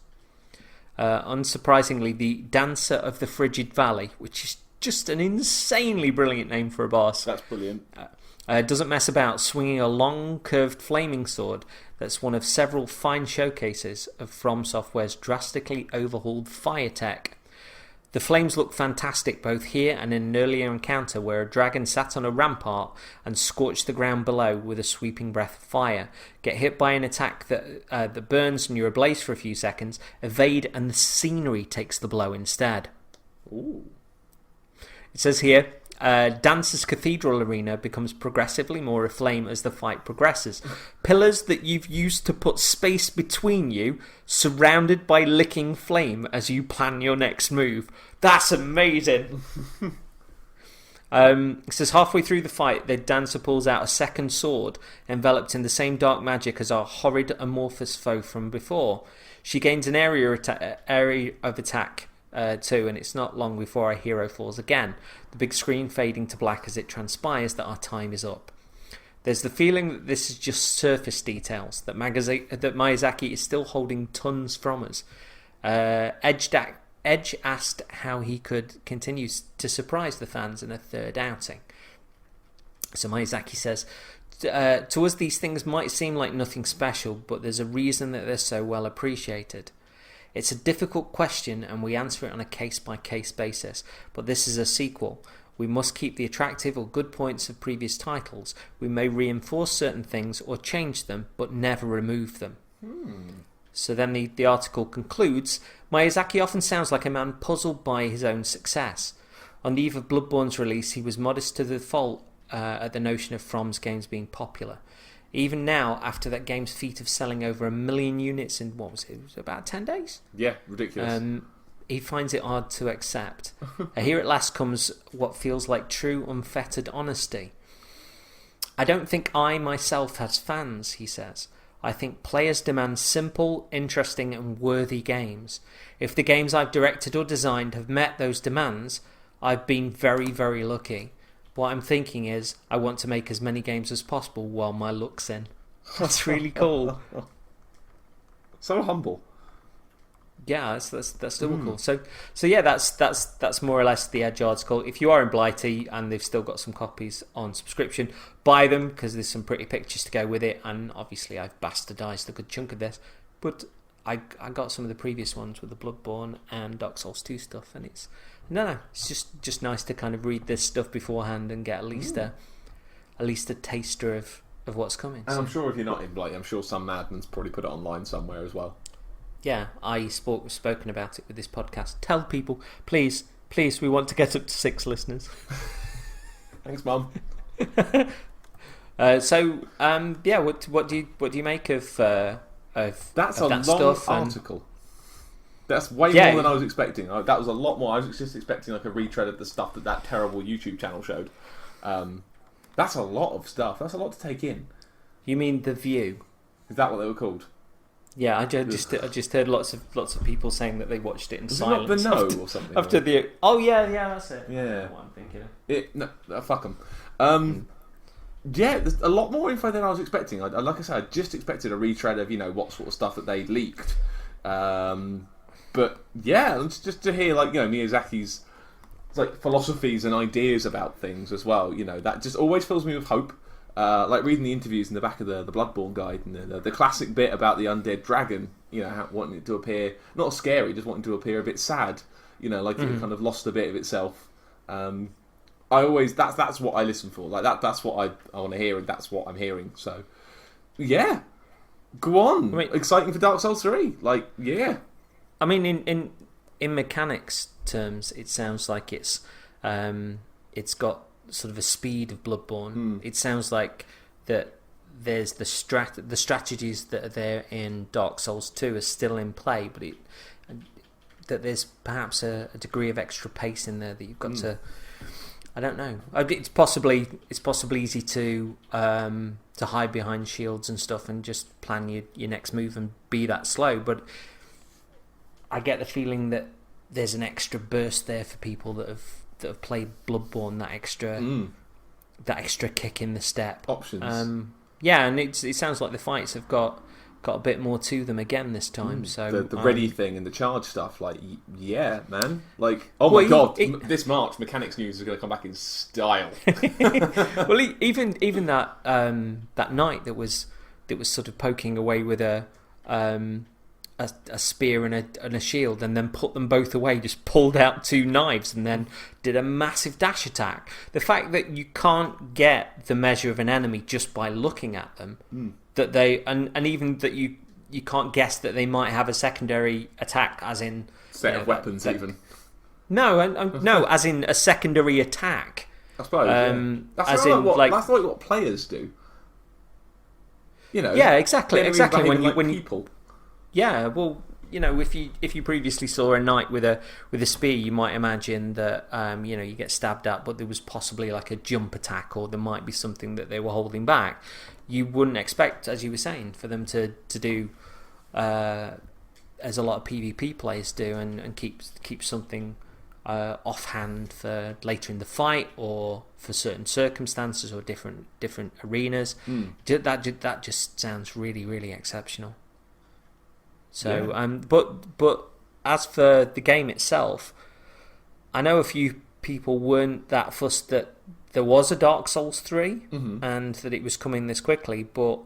Unsurprisingly, the Dancer of the Frigid Valley, which is just an insanely brilliant name for a boss. That's brilliant. Doesn't mess about, swinging a long, curved flaming sword that's one of several fine showcases of From Software's drastically overhauled fire tech. The flames look fantastic both here and in an earlier encounter where a dragon sat on a rampart and scorched the ground below with a sweeping breath of fire, get hit by an attack that burns and you're ablaze for a few seconds, evade, and the scenery takes the blow instead. Ooh. It says here, Dance's cathedral arena becomes progressively more aflame as the fight progresses. Pillars that you've used to put space between you, surrounded by licking flame as you plan your next move. That's amazing. It says halfway through the fight, the Dancer pulls out a second sword, enveloped in the same dark magic as our horrid amorphous foe from before. She gains an area of attack too, and it's not long before our hero falls again, the big screen fading to black as it transpires that our time is up. There's the feeling that this is just surface details, that Miyazaki is still holding tons from us. Edge asked how he could continue to surprise the fans in a third outing. So Miyazaki says, to us these things might seem like nothing special, but there's a reason that they're so well appreciated. It's a difficult question and we answer it on a case-by-case basis, but this is a sequel. We must keep the attractive or good points of previous titles. We may reinforce certain things or change them, but never remove them. So then the article concludes, Miyazaki often sounds like a man puzzled by his own success. On the eve of Bloodborne's release, he was modest to the fault at the notion of From's games being popular. Even now, after that game's feat of selling over 1 million units in, what was it about 10 days? Yeah, ridiculous. He finds it hard to accept. Here at last comes what feels like true, unfettered honesty. I don't think I myself has fans, he says. I think players demand simple, interesting and worthy games. If the games I've directed or designed have met those demands, I've been very, very lucky. What I'm thinking is I want to make as many games as possible while my luck's in. That's really cool. So humble. Yeah, that's still cool. So yeah, that's more or less the Edge article. If you are in Blighty and they've still got some copies on subscription, buy them because there's some pretty pictures to go with it. And obviously, I've bastardized a good chunk of this, but I got some of the previous ones with the Bloodborne and Dark Souls 2 stuff, and it's just nice to kind of read this stuff beforehand and get at least a taster of what's coming. And I'm sure if you're not in Blighty, I'm sure some madman's probably put it online somewhere as well. Yeah, spoken about it with this podcast. Tell people, please, we want to get up to 6 listeners. Thanks, Mum. Yeah, what do you make of that's of a that long stuff article. That's way more than I was expecting. That was a lot more. I was just expecting like a retread of the stuff that terrible YouTube channel showed. That's a lot of stuff. That's a lot to take in. You mean The View? Is that what they were called? Yeah, I just heard lots of people saying that they watched it in silence. Was it not The No or something? After the that's it. Yeah, that's what I'm thinking. Fuck them. Yeah, there's a lot more info than I was expecting. Like I said, I just expected a retread of what sort of stuff that they'd leaked. But yeah, just to hear Miyazaki's philosophies and ideas about things as well. That just always fills me with hope. Like reading the interviews in the back of the Bloodborne guide and the classic bit about the undead dragon, wanting it to appear not scary, just wanting to appear a bit sad, it kind of lost a bit of itself. That's what I listen for. That's what I want to hear, and that's what I'm hearing. So yeah, go on. Exciting for Dark Souls 3. Yeah. I mean, in mechanics terms, it sounds like it's got sort of a speed of Bloodborne. It sounds like that there's the strategies that are there in Dark Souls 2 are still in play, but that there's perhaps a degree of extra pace in there that you've got to. I don't know. It's possibly easy to hide behind shields and stuff and just plan your next move and be that slow, but I get the feeling that there's an extra burst there for people that have played Bloodborne, that extra kick in the step. Options. Yeah, and it sounds like the fights have got a bit more to them again this time. So the ready thing and the charge stuff, yeah, man. My god, this March Mechanics News is going to come back in style. Well, even that knight that was sort of poking away with a spear and a shield, and then put them both away, just pulled out 2 knives and then did a massive dash attack. The fact that you can't get the measure of an enemy just by looking at them, that they and even that you can't guess that they might have a secondary attack, as in set of weapons, even. No, no, as in a secondary attack. I suppose. That's what players do. Yeah, exactly. When people. Yeah, well, if you previously saw a knight with a spear, you might imagine that you get stabbed at, but there was possibly like a jump attack, or there might be something that they were holding back. You wouldn't expect, as you were saying, for them to do as a lot of PvP players do, and keep something offhand for later in the fight or for certain circumstances or different arenas. That just sounds really, really exceptional. So, yeah. But as for the game itself, I know a few people weren't that fussed that there was a Dark Souls 3 and that it was coming this quickly, but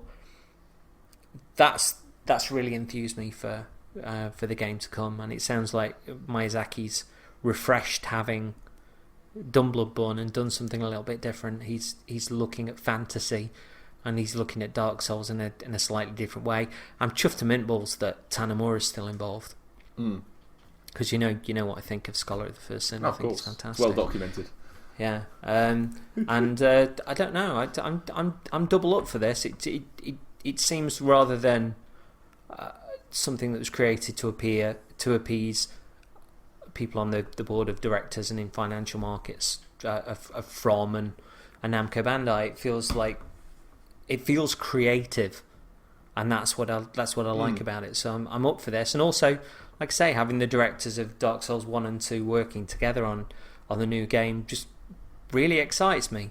that's really enthused me for the game to come, and it sounds like Miyazaki's refreshed, having done Bloodborne and done something a little bit different. He's looking at fantasy. And he's looking at Dark Souls in a slightly different way. I'm chuffed to mint balls that Tanamura's still involved. Because you know what I think of Scholar of the First Sin. I think it's fantastic. Well documented. Yeah, and I don't know. I'm double up for this. It seems, rather than something that was created to appease people on the board of directors and in financial markets from and Namco Bandai, it feels creative, and that's what I like about it. So I'm up for this, and also, like I say, having the directors of Dark Souls 1 and 2 working together on the new game just really excites me.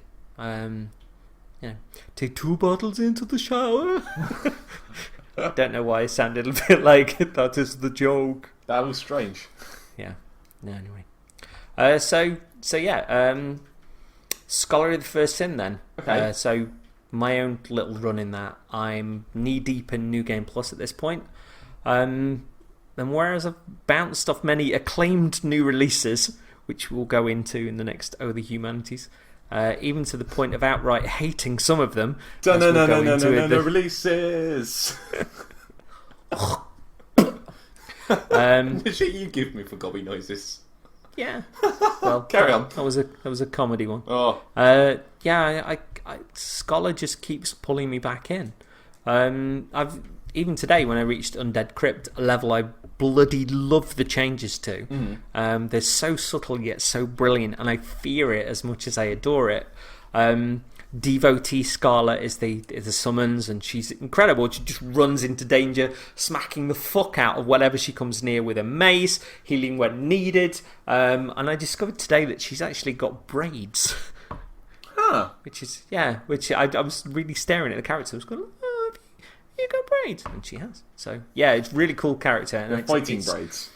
Take 2 bottles into the shower. I don't know why it sounded a bit like that is the joke. That was strange. Yeah. No, anyway. So yeah. Scholar of the First Sin then. Okay. So my own little run in that. I'm knee deep in New Game Plus at this point. And whereas I've bounced off many acclaimed new releases, which we'll go into in the next The Humanities, even to the point of outright hating some of them. No releases. The shit you give me for gobby noises. Yeah. Well, carry on. That was a comedy one. Oh. Yeah. Scholar just keeps pulling me back in. I've even today when I reached Undead Crypt, a level I bloody love the changes to. They're so subtle yet so brilliant, and I fear it as much as I adore it. Devotee Scala is the summons, and she's incredible. She just runs into danger, smacking the fuck out of whatever she comes near with a mace, healing when needed. And I discovered today that she's actually got braids. Huh. Which I was really staring at the character. I was going, oh, you got braids, and she has. So yeah, it's a really cool character. And fighting braids.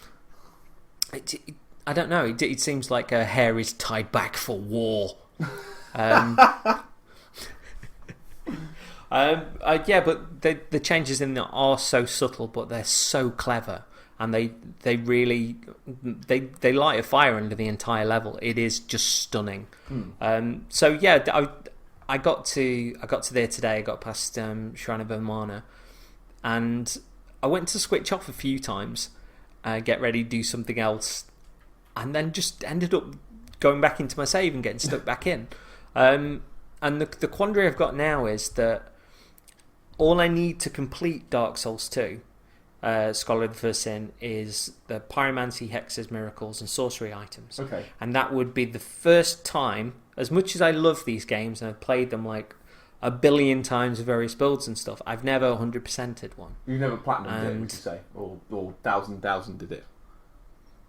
I don't know. It seems like her hair is tied back for war. Yeah, but the changes in there are so subtle, but they're so clever, and they really light a fire under the entire level. It is just stunning. So yeah, I got to there today. I got past Shrine of Omana, and I went to switch off a few times, get ready to do something else, and then just ended up going back into my save and getting stuck back in. And the quandary I've got now is that all I need to complete Dark Souls 2, Scholar of the First Sin, is the pyromancy, hexes, miracles, and sorcery items. Okay. And that would be the first time, as much as I love these games and I've played them like a billion times with various builds and stuff, I've never 100%ed one. You've never platinumed it, would you say? Or 1,000 did it?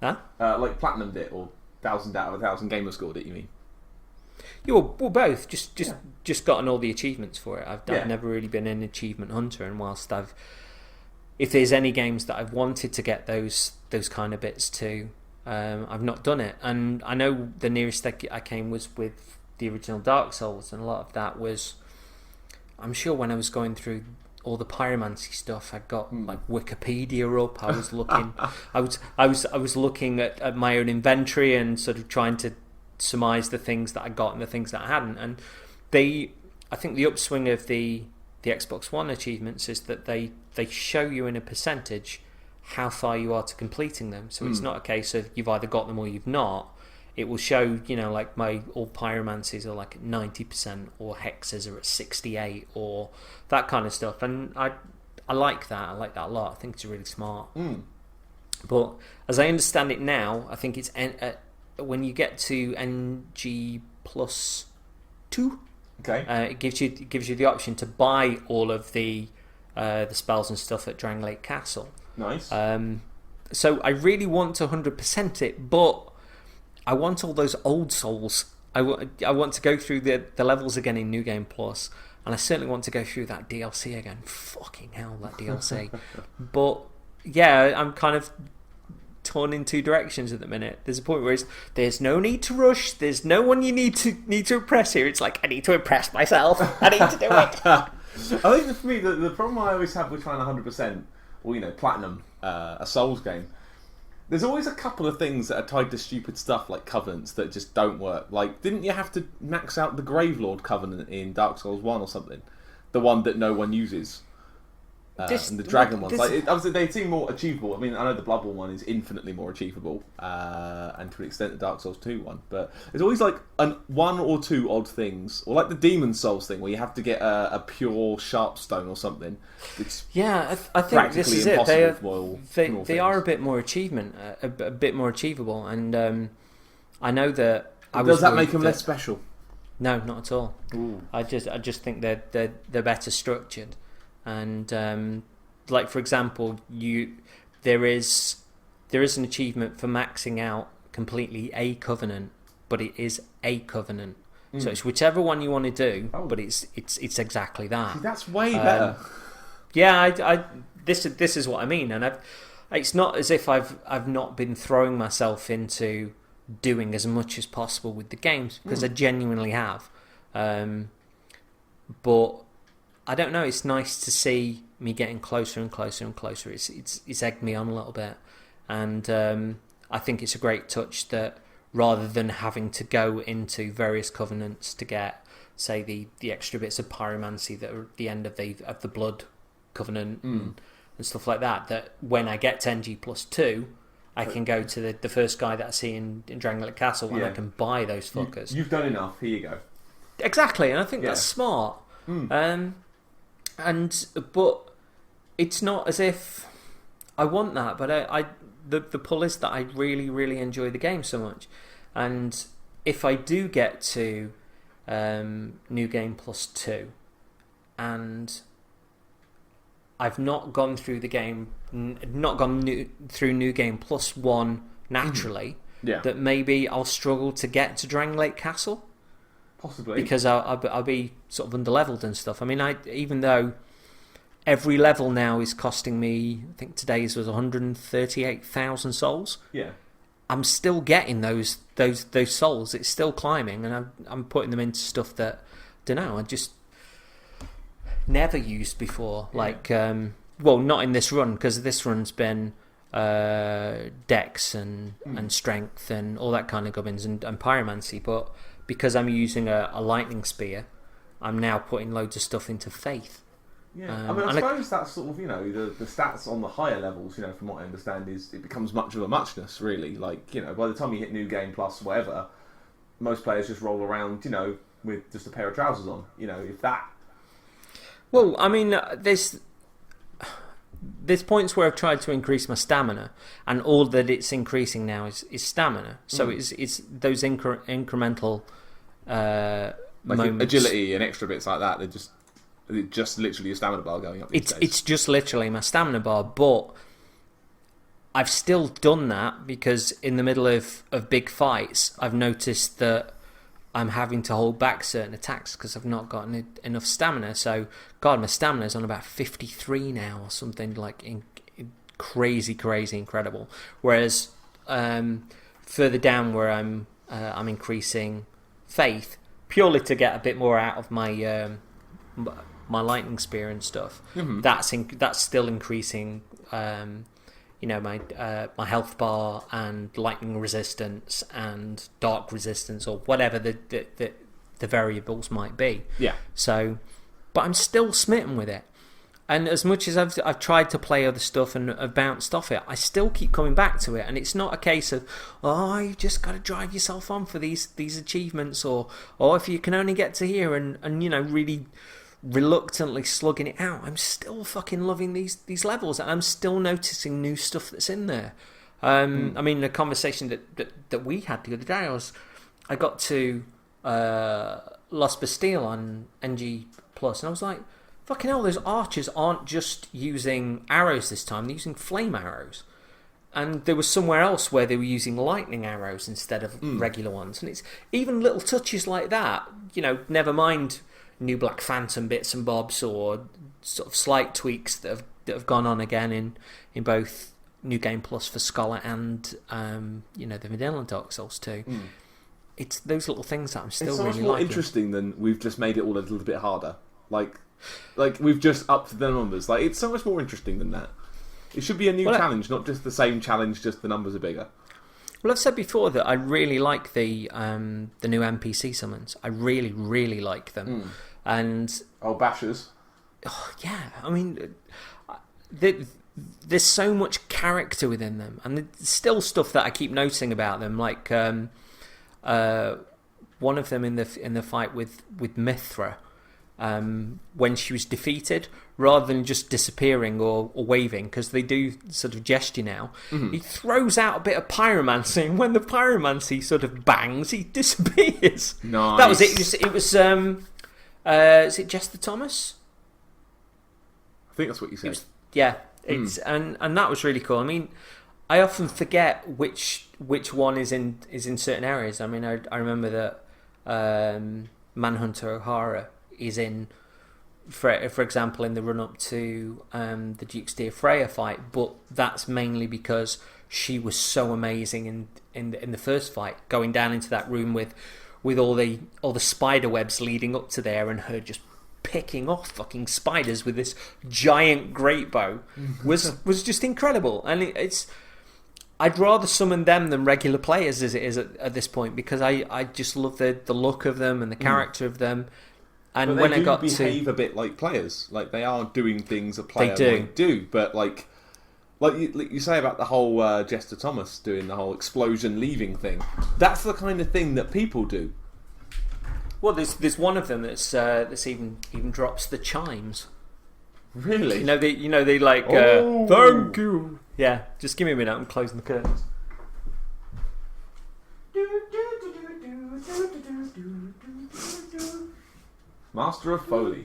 Huh? Like platinumed it, or 1,000 out of 1,000 gamer scored it, you mean? Yeah, well, both. Just gotten all the achievements for it. I've never really been an achievement hunter, and whilst if there's any games that I've wanted to get those kind of bits to, I've not done it. And I know the nearest I came was with the original Dark Souls, and a lot of that was, I'm sure when I was going through all the pyromancy stuff, I got like Wikipedia up. I was looking, I was looking at my own inventory and sort of trying to surmise the things that I got and the things that I hadn't. And I think the upswing of the Xbox One achievements is that they show you in a percentage how far you are to completing them. So it's not a case of you've either got them or you've not. It will show, like my all pyromancies are like at 90%, or hexes are at 68, or that kind of stuff. And I like that. I like that a lot. I think it's really smart. But as I understand it now, I think it's when you get to NG plus 2, okay, it gives you the option to buy all of the spells and stuff at Drang Lake Castle. Nice. So I really want to 100% it, but I want all those old souls. I want to go through the levels again in New Game Plus, and I certainly want to go through that DLC again. Fucking hell, that DLC. But yeah, I'm kind of torn in two directions at the minute. There's a point where there's no need to rush. There's no one you need to impress here. It's like, I need to impress myself. I need to do it. I think for me, the problem I always have with trying 100%, or platinum a Souls game, there's always a couple of things that are tied to stupid stuff like covenants that just don't work. Like, didn't you have to max out the Gravelord covenant in Dark Souls 1 or something? The one that no one uses. And the dragon ones, obviously they seem more achievable. I mean, I know the Bloodborne one is infinitely more achievable, and to an extent the Dark Souls 2 one. But there's always like one or two odd things, or like the Demon Souls thing, where you have to get a pure sharp stone or something. It's I think this is it. They are a bit more achievement, a bit more achievable, and I know that. Does that make them less special? No, not at all. Ooh. I just think they're better structured. And like for example, there is an achievement for maxing out completely a covenant, but it is a covenant. So it's whichever one you want to do, but it's exactly that. See, that's way better. Yeah, this is what I mean, and it's not as if I've not been throwing myself into doing as much as possible with the games, because I genuinely have. But I don't know. It's nice to see me getting closer and closer and closer. It's egged me on a little bit, and I think it's a great touch that rather than having to go into various covenants to get, say, the extra bits of pyromancy that are at the end of the blood covenant and stuff like that, that when I get 10G plus 2, I can go to the first guy that I see in Drangleic Castle and I can buy those fuckers. You've done enough. Here you go. Exactly, and I think that's smart. But it's not as if I want that, but the pull is that I really, really enjoy the game so much, and if I do get to New Game Plus 2, and I've not gone through the game, through New Game Plus 1 naturally, that maybe I'll struggle to get to Drangleic Castle. Possibly. Because I'll be sort of underleveled and stuff. I mean, even though every level now is costing me, I think today's was 138,000 souls. Yeah. I'm still getting those souls. It's still climbing, and I'm putting them into stuff that, I don't know, I just never used before. Yeah. Like, well, not in this run, because this run's been dex and strength and all that kind of gubbins and pyromancy, but because I'm using a lightning spear, I'm now putting loads of stuff into faith. Yeah, I mean, I suppose that's sort of, the stats on the higher levels, from what I understand, is it becomes much of a muchness, really. Like, by the time you hit New Game Plus, whatever, most players just roll around, with just a pair of trousers on, if that. Well, I mean, there's points where I've tried to increase my stamina, and all that it's increasing now is stamina. So it's those incremental like moments. Agility and extra bits like that. They're just literally a stamina bar going up. It's just literally my stamina bar, but I've still done that because in the middle of big fights, I've noticed that I'm having to hold back certain attacks because I've not got enough stamina. So, God, my stamina's on about 53 now or something like crazy incredible. Whereas further down where I'm increasing faith purely to get a bit more out of my my lightning spear and stuff. That's still increasing. My health bar and lightning resistance and dark resistance or whatever the variables might be. Yeah. So, but I'm still smitten with it. And as much as I've tried to play other stuff and have bounced off it, I still keep coming back to it. And it's not a case of, you've just got to drive yourself on for these achievements, or if you can only get to here and really reluctantly slugging it out. I'm still fucking loving these levels, and I'm still noticing new stuff that's in there. I mean, the conversation that we had the other day, I got to Lost Bastille on NG Plus, and I was like, fucking hell, those archers aren't just using arrows this time, they're using flame arrows. And there was somewhere else where they were using lightning arrows instead of regular ones. And it's even little touches like that, never mind New Black Phantom bits and bobs, or sort of slight tweaks that have gone on again in both New Game Plus for Scholar and the vanilla Dark Souls 2. It's those little things that I'm still really liking. It's so much more interesting than we've just made it all a little bit harder. Like we've just upped the numbers. Like, it's so much more interesting than that. It should be a new challenge, not just the same challenge, just the numbers are bigger. Well, I've said before that I really like the new NPC summons. I really, really like them. And bashers. Oh, yeah, I mean, there's so much character within them, and there's still stuff that I keep noticing about them. Like one of them in the fight with Mithra, when she was defeated, rather than just disappearing or waving, because they do sort of gesture now, he throws out a bit of pyromancy, and when the pyromancy sort of bangs, he disappears. Nice. That was it. It was is it Jester Thomas? I think that's what you said. It's and that was really cool. I mean, I often forget which one is in certain areas. I mean, I remember that Manhunter O'Hara is in, for example, in the run up to the Duke's Dear Freya fight, but that's mainly because she was so amazing in the first fight, going down into that room with all the spider webs leading up to there, and her just picking off fucking spiders with this giant great bow was just incredible. And it's I'd rather summon them than regular players as it is at this point, because I just love the look of them and the character of them. And but when they I got behave to a bit like players, like they are doing things a player do. might do, but like you say about the whole Jester Thomas doing the whole explosion leaving thing, that's the kind of thing that people do. Well, there's one of them that's even drops the chimes. Really? They like thank you. Yeah, just give me a minute. I'm closing the curtains. Master of Foley.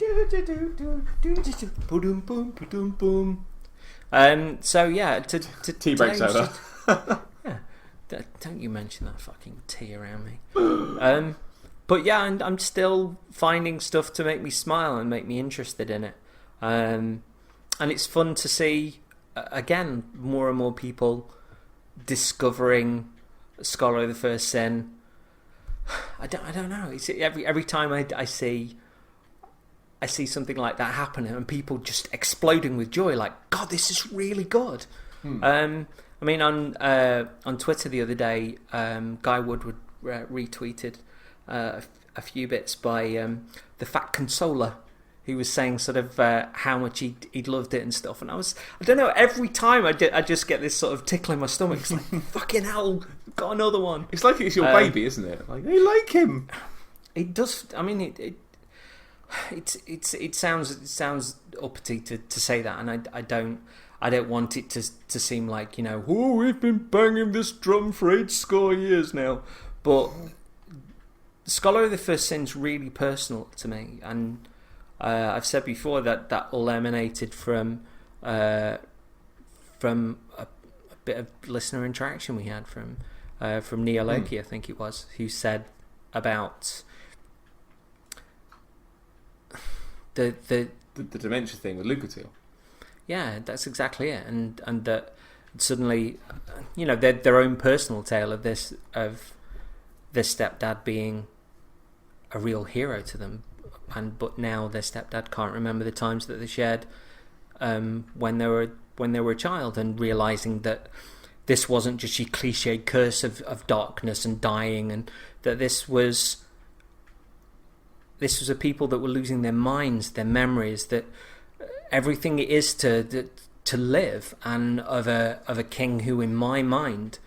So yeah, Tea breaks over. Yeah, don't you mention that fucking tea around me. But yeah, and I'm still finding stuff to make me smile and make me interested in it. And it's fun to see, again, more and more people discovering Scholar of the First Sin. I don't know. It's every time I see something like that happen, and people just exploding with joy, like, God, this is really good. I mean, on Twitter the other day, Guy Woodward retweeted a few bits by the Fat Consoler, who was saying sort of how much he'd loved it and stuff. And I don't know, every time I just get this sort of tickle in my stomach. It's like, fucking hell, got another one. It's like it's your baby, isn't it? Like, they like him. It does. I mean, it sounds uppity to say that, and I don't want it to seem like, oh, we've been banging this drum for 8 score years now. But Scholar of the First Sin's really personal to me, and I've said before that all emanated from a bit of listener interaction we had from Neoloki, I think it was, who said about the dementia thing with Lucatil. Yeah, that's exactly it, and that suddenly, their own personal tale of their stepdad being a real hero to them, but now their stepdad can't remember the times that they shared when they were a child, and realizing that this wasn't just your cliched curse of darkness and dying, and that this was a people that were losing their minds, their memories, that everything it is to live, and of a king who, in my mind,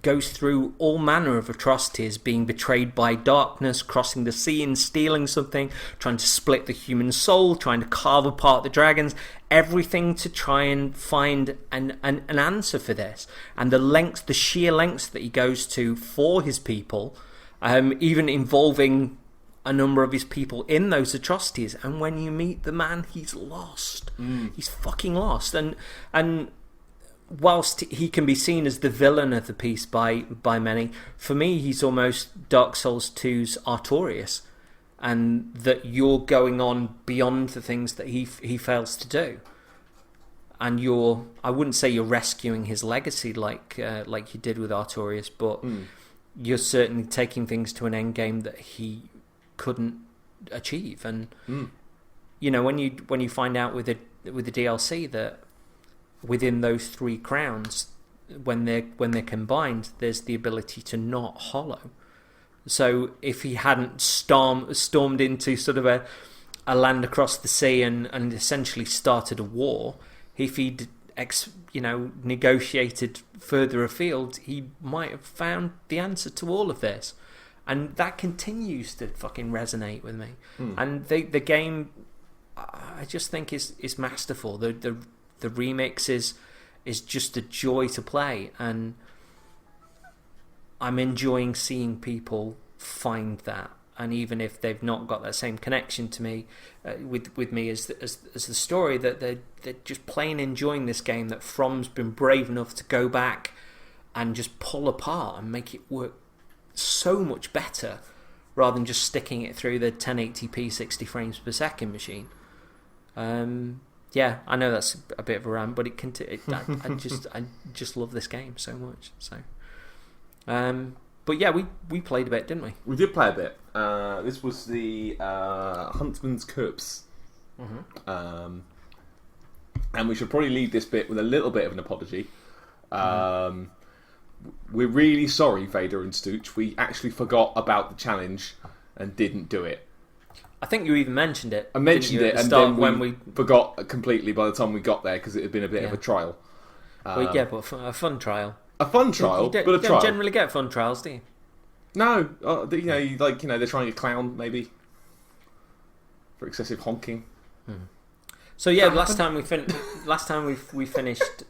goes through all manner of atrocities, being betrayed by darkness, crossing the sea and stealing something, trying to split the human soul, trying to carve apart the dragons, everything to try and find an answer for this, and the sheer lengths that he goes to for his people, even involving a number of his people in those atrocities. And when you meet the man, he's lost. He's fucking lost. And whilst he can be seen as the villain of the piece by many, for me he's almost Dark Souls 2's Artorias, and that you're going on beyond the things that he fails to do, and I wouldn't say you're rescuing his legacy like you did with Artorias, but you're certainly taking things to an end game that he couldn't achieve. And when you find out with the DLC that within those 3 crowns, when they're combined, there's the ability to not hollow. So if he hadn't stormed into sort of a land across the sea and essentially started a war, if he'd negotiated further afield, he might have found the answer to all of this. And that continues to fucking resonate with me. And the game, I just think is masterful. The remix is just a joy to play, and I'm enjoying seeing people find that. and even if they've not got that same connection to me with me as the story, that they're just plain enjoying this game, that From's been brave enough to go back and just pull apart and make it work so much better, rather than just sticking it through the 1080p 60 frames per second machine. Yeah, I know that's a bit of a rant, but I just love this game so much. So, but yeah, we played a bit, didn't we? We did play a bit. This was the Huntsman's Corpse. And we should probably leave this bit with a little bit of an apology. We're really sorry, Vader and Stooch. We actually forgot about the challenge and didn't do it. I think you even mentioned it. I mentioned it, and then when we forgot completely by the time we got there, because it had been a bit of a trial. Well, yeah, but a fun trial. A fun trial, but a trial. You don't generally get fun trials, do you? No, they're trying a clown maybe for excessive honking. So yeah, last time we finished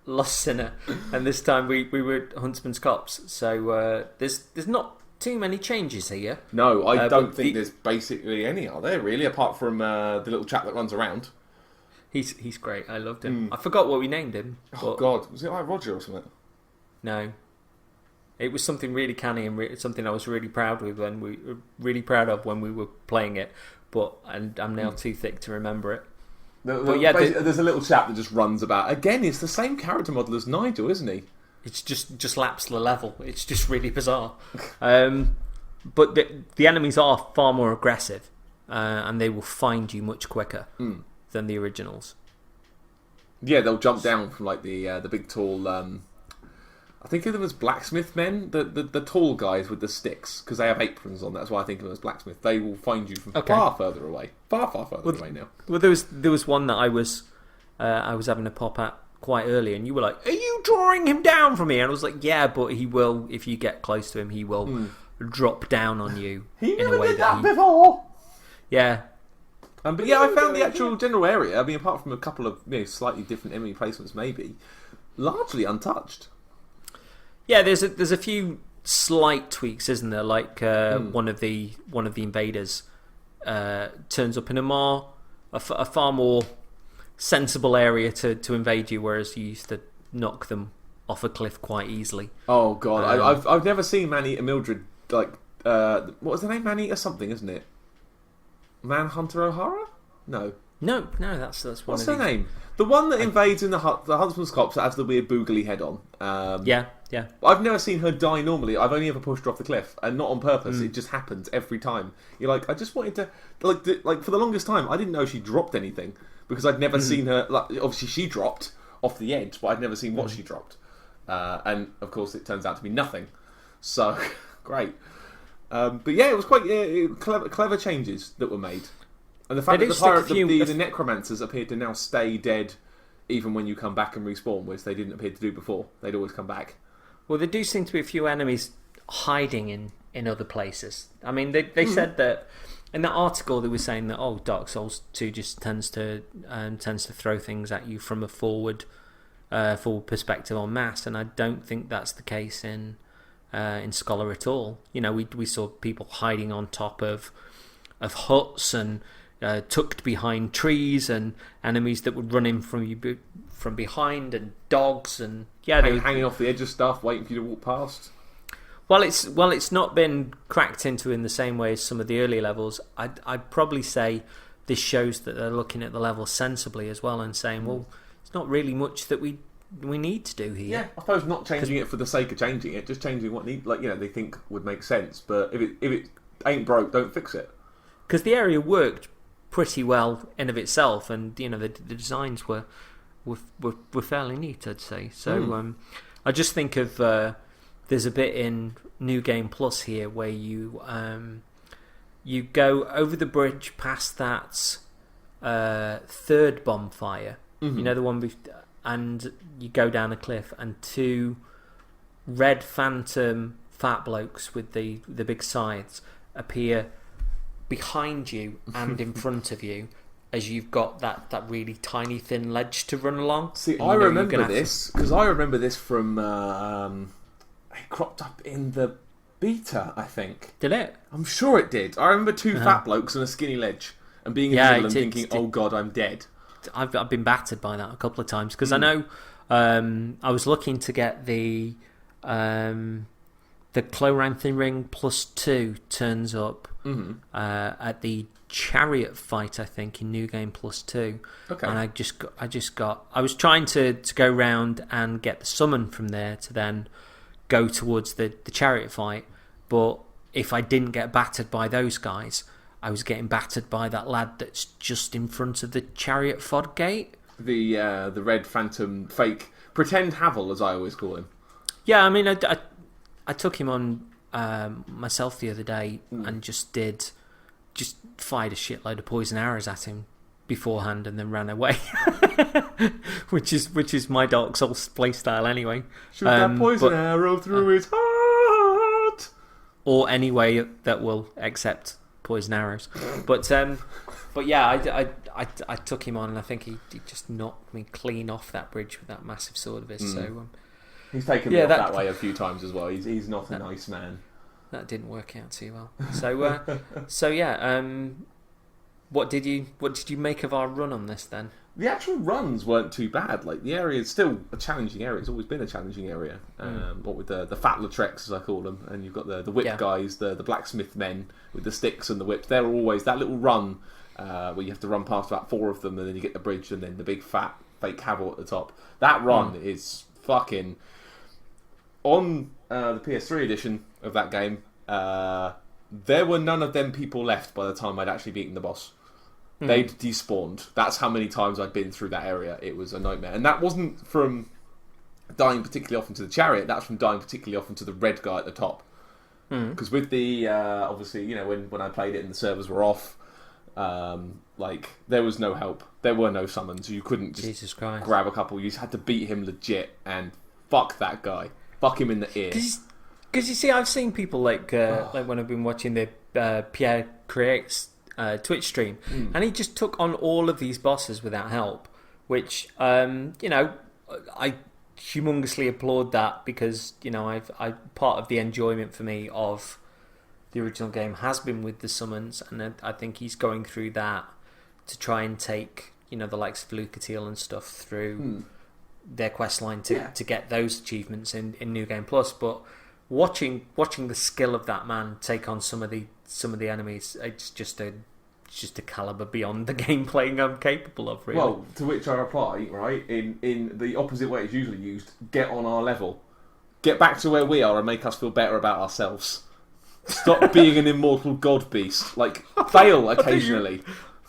Lost Sinner, and this time we were Huntsman's Cops. So there's not too many changes here. No, I don't think there's basically any, are there, really, apart from the little chap that runs around. He's great. I loved him. I forgot what we named him. Oh, God. Was it like Roger or something? No. It was something really canny and something I was really proud of when we were playing it, and I'm now too thick to remember it. There's a little chap that just runs about. Again, it's the same character model as Nigel, isn't he? It's just laps the level. It's just really bizarre. But the enemies are far more aggressive, and they will find you much quicker than the originals. Yeah, they'll jump down from like the big tall. I think of them as blacksmith men, the tall guys with the sticks, because they have aprons on. That's why I think of them as blacksmith. They will find you from far further away, far further away now. Well, there was one that I was having a pop at quite early, and you were like, "Are you drawing him down from me?" And I was like, "Yeah, but he will. If you get close to him, he will drop down on you." He never did that before. Yeah. But yeah, I found the actual general area, I mean, apart from a couple of slightly different enemy placements, maybe, largely untouched. Yeah, there's a few slight tweaks, isn't there? Like one of the invaders turns up in a far more sensible area to invade you, whereas you used to knock them off a cliff quite easily. Oh God, I've never seen Maneater Mildred like what was her name? Maneater something, isn't it? Manhunter O'Hara? No, that's one. What's her name? The one that invades in the Huntsman's Cops that has the weird boogly head on. Yeah. I've never seen her die normally. I've only ever pushed her off the cliff, and not on purpose. It just happens every time. You're like, I just wanted to like for the longest time, I didn't know she dropped anything because I'd never seen her. Like, obviously, she dropped off the edge, but I'd never seen what she dropped. And of course, it turns out to be nothing. So great. But yeah, it was quite clever changes that were made. And the fact that the necromancers appear to now stay dead even when you come back and respawn, which they didn't appear to do before. They'd always come back. Well, there do seem to be a few enemies hiding in other places. I mean, they said that in that article they were saying that Dark Souls 2 just tends to throw things at you from a forward perspective en masse, and I don't think that's the case in Scholar at all. We saw people hiding on top of huts and tucked behind trees, and enemies that would run in from you from behind, and dogs, and hanging off the edge of stuff, waiting for you to walk past. Well, it's not been cracked into in the same way as some of the early levels. I'd probably say this shows that they're looking at the level sensibly as well, and saying, well, it's not really much that we need to do here. Yeah, I suppose not changing it for the sake of changing it, just changing what they think would make sense. But if it ain't broke, don't fix it. Because the area worked pretty well in of itself, and the designs were fairly neat, I'd say. So I just think of there's a bit in New Game Plus here where you go over the bridge past that third bonfire. The one and you go down a cliff, and two red phantom fat blokes with the big scythes appear behind you and in front of you as you've got that really tiny thin ledge to run along. See, I remember this because I remember this from it cropped up in the beta, I think. Did it? I'm sure it did. I remember two fat blokes on a skinny ledge and being in the middle and thinking, oh god, I'm dead. I've been battered by that a couple of times because I know I was looking to get the Chloranthin Ring +2 turns up at the Chariot fight, I think, in New Game +2. Okay. And I was trying to go round and get the summon from there to then go towards the Chariot fight, but if I didn't get battered by those guys, I was getting battered by that lad that's just in front of the Chariot Fod gate. The Red Phantom fake pretend Havel, as I always call him. Yeah, I mean, I took him on myself the other day and just fired a shitload of poison arrows at him beforehand and then ran away, which is my Dark Souls playstyle anyway. Shoot that poison arrow through his heart, or any way that will accept poison arrows. But yeah, I took him on, and I think he just knocked me clean off that bridge with that massive sword of his. So he's taken me off that way a few times as well. He's not a nice man. That didn't work out too well. So yeah. What did you make of our run on this then? The actual runs weren't too bad. Like, the area is still a challenging area. It's always been a challenging area. What with the fat Latreks, as I call them, and you've got the whip guys, the blacksmith men with the sticks and the whips. They're always that little run where you have to run past about 4 of them, and then you get the bridge, and then the big fat fake Havel at the top. That run is fucking on the PS3 edition of that game. There were none of them people left by the time I'd actually beaten the boss. They'd despawned. That's how many times I'd been through that area. It was a nightmare. And that wasn't from dying particularly often to the chariot, that's from dying particularly often to the red guy at the top. Because with the, obviously, you know, when I played it and the servers were off, like, there was no help. There were no summons. You couldn't just grab a couple. You just had to beat him legit and fuck that guy. Fuck him in the ear. Because you see, I've seen people like when I've been watching the Pierre Creates Twitch stream, and he just took on all of these bosses without help, which you know, I humongously applaud that, because you know I part of the enjoyment for me of the original game has been with the summons, and I think he's going through that to try and take, you know, the likes of Lucatiel and stuff through their quest line to get those achievements in New Game Plus. But watching the skill of that man take on some of the enemies, it's just a caliber beyond the gameplay I'm capable of, really. Well, to which I reply, right, in the opposite way it's usually used: get on our level, get back to where we are, and make us feel better about ourselves. Stop being an immortal god beast. Like, fail occasionally.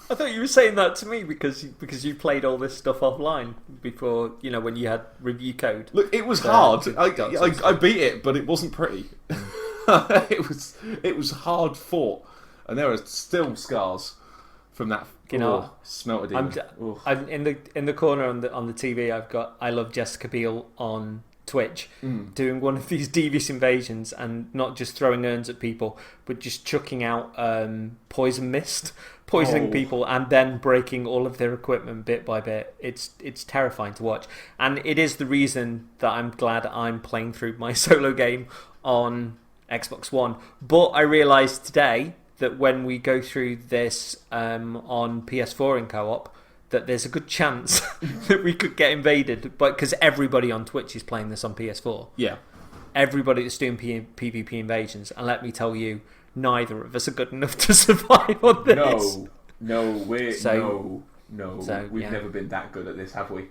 I thought you were saying that to me because you played all this stuff offline before, you know, when you had review code. Look, it was hard. I beat it, but it wasn't pretty. It was hard fought, and there are still scars from that. You know, smelter demon. I'm in the corner on the TV. I've got I Love Jessica Biel on Twitch doing one of these devious invasions, and not just throwing urns at people, but just chucking out poison mist, poisoning people, and then breaking all of their equipment bit by bit. It's terrifying to watch, and it is the reason that I'm glad I'm playing through my solo game on Xbox One. But I realised today that when we go through this on PS4 in co-op, that there's a good chance that we could get invaded, but because everybody on Twitch is playing this on PS4. Yeah. Everybody that's doing PvP invasions, and let me tell you, neither of us are good enough to survive on this. No, we've never been that good at this, have we?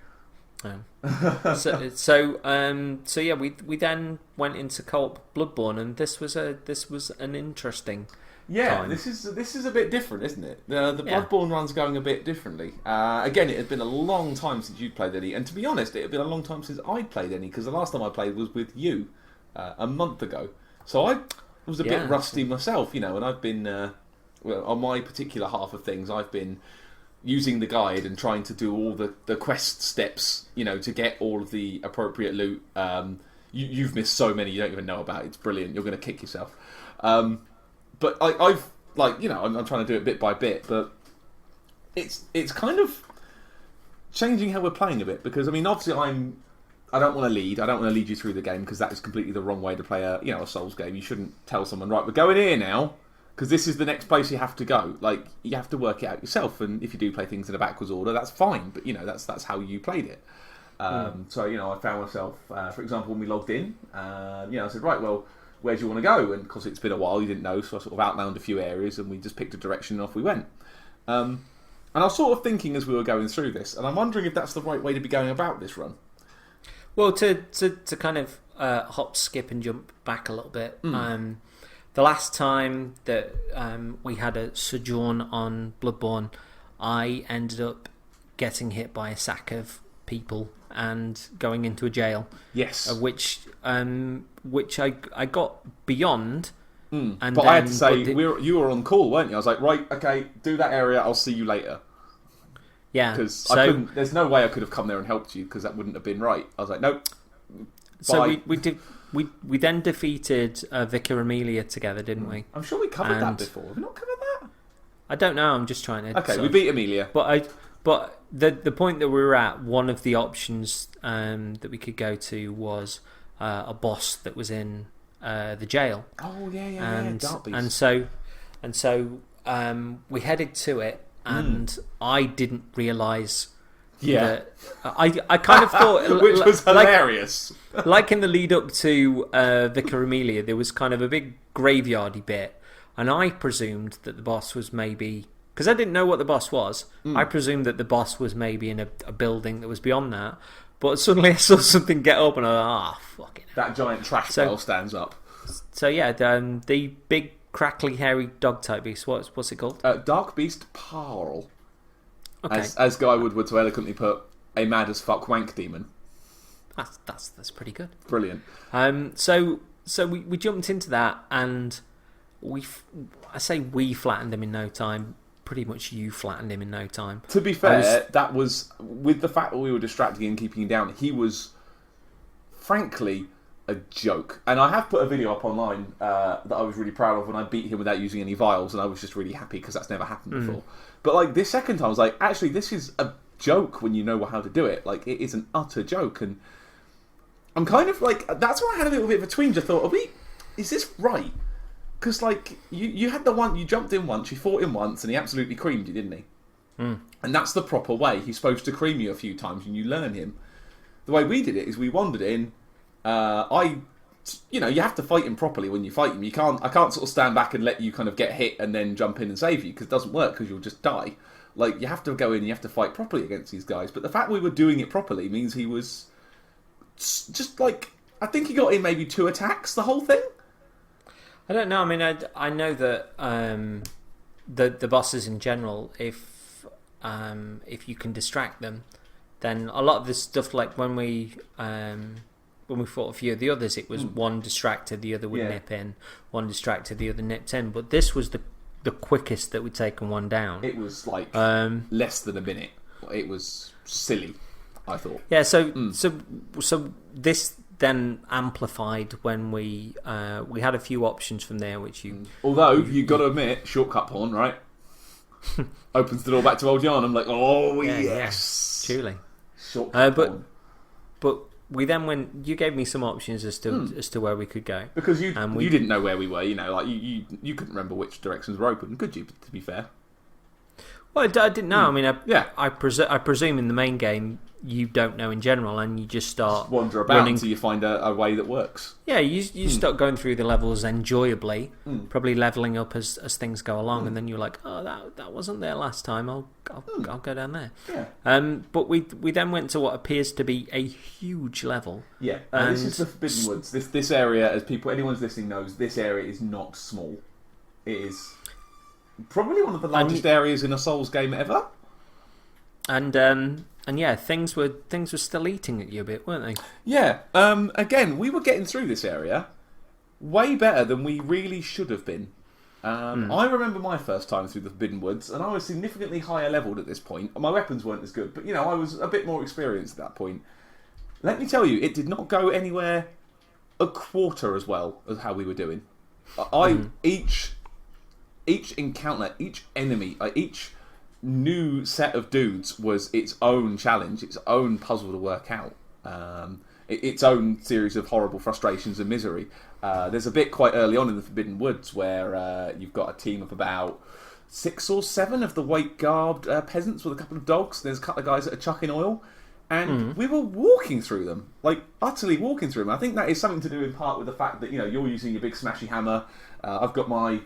So yeah, we then went into co-op Bloodborne, and this was an interesting. Yeah, time. this is a bit different, isn't it? The Bloodborne run's going a bit differently. Again, it had been a long time since you'd played any, and to be honest, it had been a long time since I'd played any, because the last time I played was with you a month ago. So I was a bit rusty myself, you know, and I've been on my particular half of things, I've been using the guide and trying to do all the quest steps, you know, to get all of the appropriate loot. You've missed so many you don't even know about. It's brilliant. You're going to kick yourself. But I've, like, you know, I'm trying to do it bit by bit, but it's kind of changing how we're playing a bit, because, I mean, obviously I'm I don't want to lead. I don't want to lead you through the game because that is completely the wrong way to play a Souls game. You shouldn't tell someone, right, we're going here now because this is the next place you have to go. Like, you have to work it out yourself. And if you do play things in a backwards order, that's fine. But that's how you played it. So I found myself, for example, when we logged in, I said, right, well, where do you want to go? And because it's been a while, you didn't know, so I sort of outlined a few areas, and we just picked a direction and off we went. And I was sort of thinking as we were going through this, and I'm wondering if that's the right way to be going about this run. Well, to kind of hop, skip, and jump back a little bit. The last time that we had a sojourn on Bloodborne, I ended up getting hit by a sack of people and going into a jail. Yes. Which I got beyond. And but I had to say, you were on call, weren't you? I was like, right, okay, do that area, I'll see you later. Yeah. Because there's no way I could have come there and helped you because that wouldn't have been right. I was like, nope. So we then defeated Vicar Amelia together, didn't we? I'm sure we covered that before. Have we not covered that? I don't know. I'm just trying to. Okay, we beat Amelia. But the point that we were at, one of the options that we could go to was a boss that was in the jail. Oh yeah. And so we headed to it, and I didn't realise. Yeah, I kind of thought, which was hilarious. Like in the lead up to Vicar Amelia, there was kind of a big graveyardy bit, and I presumed that the boss was maybe, because I didn't know what the boss was. I presumed that the boss was maybe in a building that was beyond that. But suddenly I saw something get up, and I was like, fucking hell. That giant trash pile stands up. So yeah, the big crackly hairy dog type beast. What's it called? Dark Beast Parl. Okay. As Guy Woodward so eloquently put, a mad as fuck wank demon. That's pretty good. Brilliant. So we jumped into that, and I say we flattened him in no time. Pretty much you flattened him in no time. To be fair, that was, with the fact that we were distracting and keeping him down, he was, frankly, a joke. And I have put a video up online that I was really proud of when I beat him without using any vials, and I was just really happy because that's never happened before. But like this second time, I was like, actually, this is a joke when you know how to do it. Like, it is an utter joke. And I'm kind of like, that's why I had a little bit of a twinge. I thought, is this right? Because, like, you had the one, you jumped in once, you fought him once, and he absolutely creamed you, didn't he? And that's the proper way. He's supposed to cream you a few times, and you learn him. The way we did it is we wandered in. You have to fight him properly when you fight him. I can't sort of stand back and let you kind of get hit and then jump in and save you, because it doesn't work, because you'll just die. Like, you have to go in and you have to fight properly against these guys. But the fact we were doing it properly means he was just like, I think he got in maybe 2 attacks the whole thing. I don't know. I mean, I know that the bosses in general, if you can distract them, then a lot of this stuff, like when we fought a few of the others, it was one distracted, the other would nip in, one distracted, the other nipped in. But this was the quickest that we'd taken one down. It was like less than a minute. It was silly, I thought. Yeah. So this then amplified when we had a few options from there, which you. Although you got to admit, shortcut porn, right? Opens the door back to old Jan. I'm like, oh yes, truly. Shortcut porn. But we then went. You gave me some options as to where we could go, because you didn't know where we were. Like you couldn't remember which directions were open, could you? To be fair. Well, I didn't know. I mean, I presume in the main game you don't know in general, and you just start wander about until you find a way that works. Yeah, you start going through the levels enjoyably, probably leveling up as things go along, and then you're like, oh, that wasn't there last time. I'll go down there. Yeah. But we then went to what appears to be a huge level. Yeah. This is the Forbidden Woods. This area, as anyone's listening knows, this area is not small. It is probably one of the largest areas in a Souls game ever. And yeah, things were still eating at you a bit, weren't they? Yeah. Again, we were getting through this area way better than we really should have been. I remember my first time through the Forbidden Woods, and I was significantly higher leveled at this point. My weapons weren't as good, but I was a bit more experienced at that point. Let me tell you, it did not go anywhere a quarter as well as how we were doing. Each encounter, each enemy, each new set of dudes was its own challenge, its own puzzle to work out. its own series of horrible frustrations and misery. There's a bit quite early on in the Forbidden Woods where you've got a team of about 6 or 7 of the white-garbed peasants with a couple of dogs. There's a couple of guys that are chucking oil. And we were walking through them, like utterly walking through them. I think that is something to do in part with the fact that, you're using your big smashy hammer. I've got my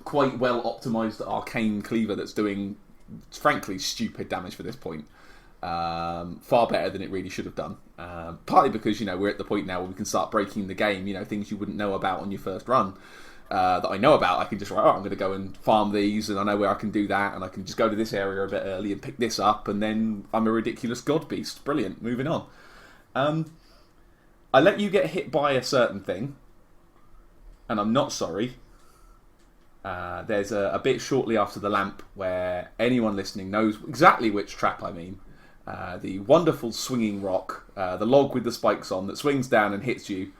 quite well optimised arcane cleaver that's doing, frankly, stupid damage for this point. Far better than it really should have done. Partly because, we're at the point now where we can start breaking the game, things you wouldn't know about on your first run. That I know about, I can just I'm going to go and farm these, and I know where I can do that, and I can just go to this area a bit early and pick this up, and then I'm a ridiculous god beast. Brilliant. Moving on. I let you get hit by a certain thing, and I'm not sorry. There's a bit shortly after the lamp where anyone listening knows exactly which trap I mean. The wonderful swinging rock, the log with the spikes on that swings down and hits you.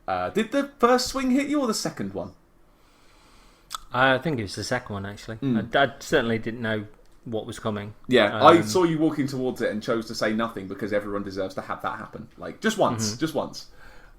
Did the first swing hit you or the second one? I think it was the second one, actually. I certainly didn't know what was coming. Yeah, I saw you walking towards it and chose to say nothing because everyone deserves to have that happen. Like, just once.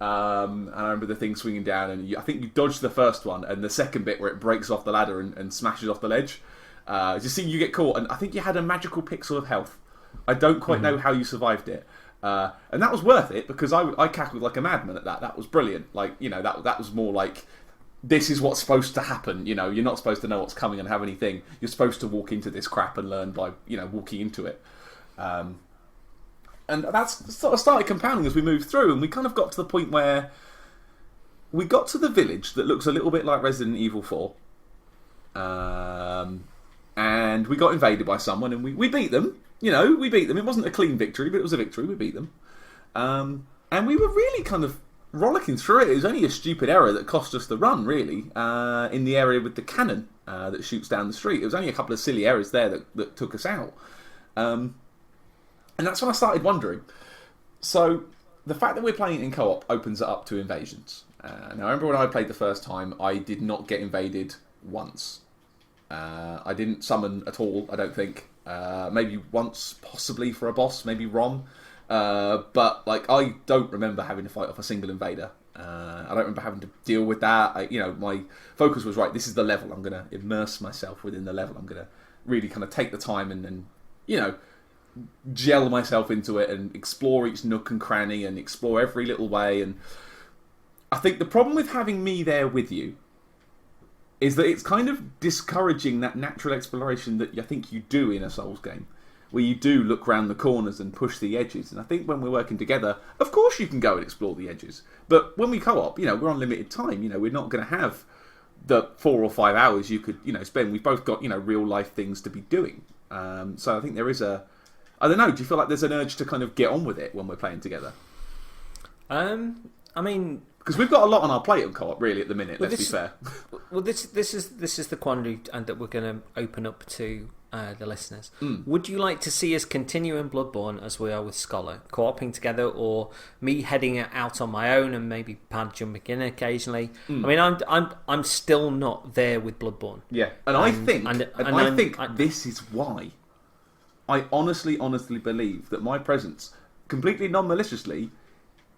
And I remember the thing swinging down, and I think you dodged the first one, and the second bit where it breaks off the ladder and smashes off the ledge. Just seeing you get caught, and I think you had a magical pixel of health. I don't quite know how you survived it. And that was worth it because I cackled like a madman at that. That was brilliant. Like, that was more like, this is what's supposed to happen. You're not supposed to know what's coming and have anything. You're supposed to walk into this crap and learn by, walking into it. And that's sort of started compounding as we moved through, and we kind of got to the point where we got to the village that looks a little bit like Resident Evil 4. And we got invaded by someone, and we beat them. We beat them. It wasn't a clean victory, but it was a victory. We beat them. And we were really kind of rollicking through it. It was only a stupid error that cost us the run, really, in the area with the cannon that shoots down the street. It was only a couple of silly errors there that took us out. And that's when I started wondering. So, the fact that we're playing it in co-op opens it up to invasions. Now, I remember when I played the first time, I did not get invaded once. I didn't summon at all, I don't think. Maybe once, possibly for a boss, maybe Rom. But I don't remember having to fight off a single invader. I don't remember having to deal with that. My focus was right. This is the level. I'm going to immerse myself within the level. I'm going to really kind of take the time and gel myself into it and explore each nook and cranny and explore every little way. And I think the problem with having me there with you is that it's kind of discouraging that natural exploration that I think you do in a Souls game, where you do look round the corners and push the edges. And I think when we're working together, of course you can go and explore the edges. But when we co-op, we're on limited time. We're not going to have the 4 or 5 hours you could, spend. We've both got, real life things to be doing. So I think there is I don't know, do you feel like there's an urge to kind of get on with it when we're playing together? I mean, because we've got a lot on our plate on co-op, really, at the minute. Let's be fair. Well, this is the quandary that we're going to open up to the listeners. Would you like to see us continue in Bloodborne as we are with Scholar, co-oping together, or me heading out on my own and maybe Pad jumping in occasionally? I mean, I'm still not there with Bloodborne. Yeah, and I think this is why. I honestly believe that my presence, completely non-maliciously,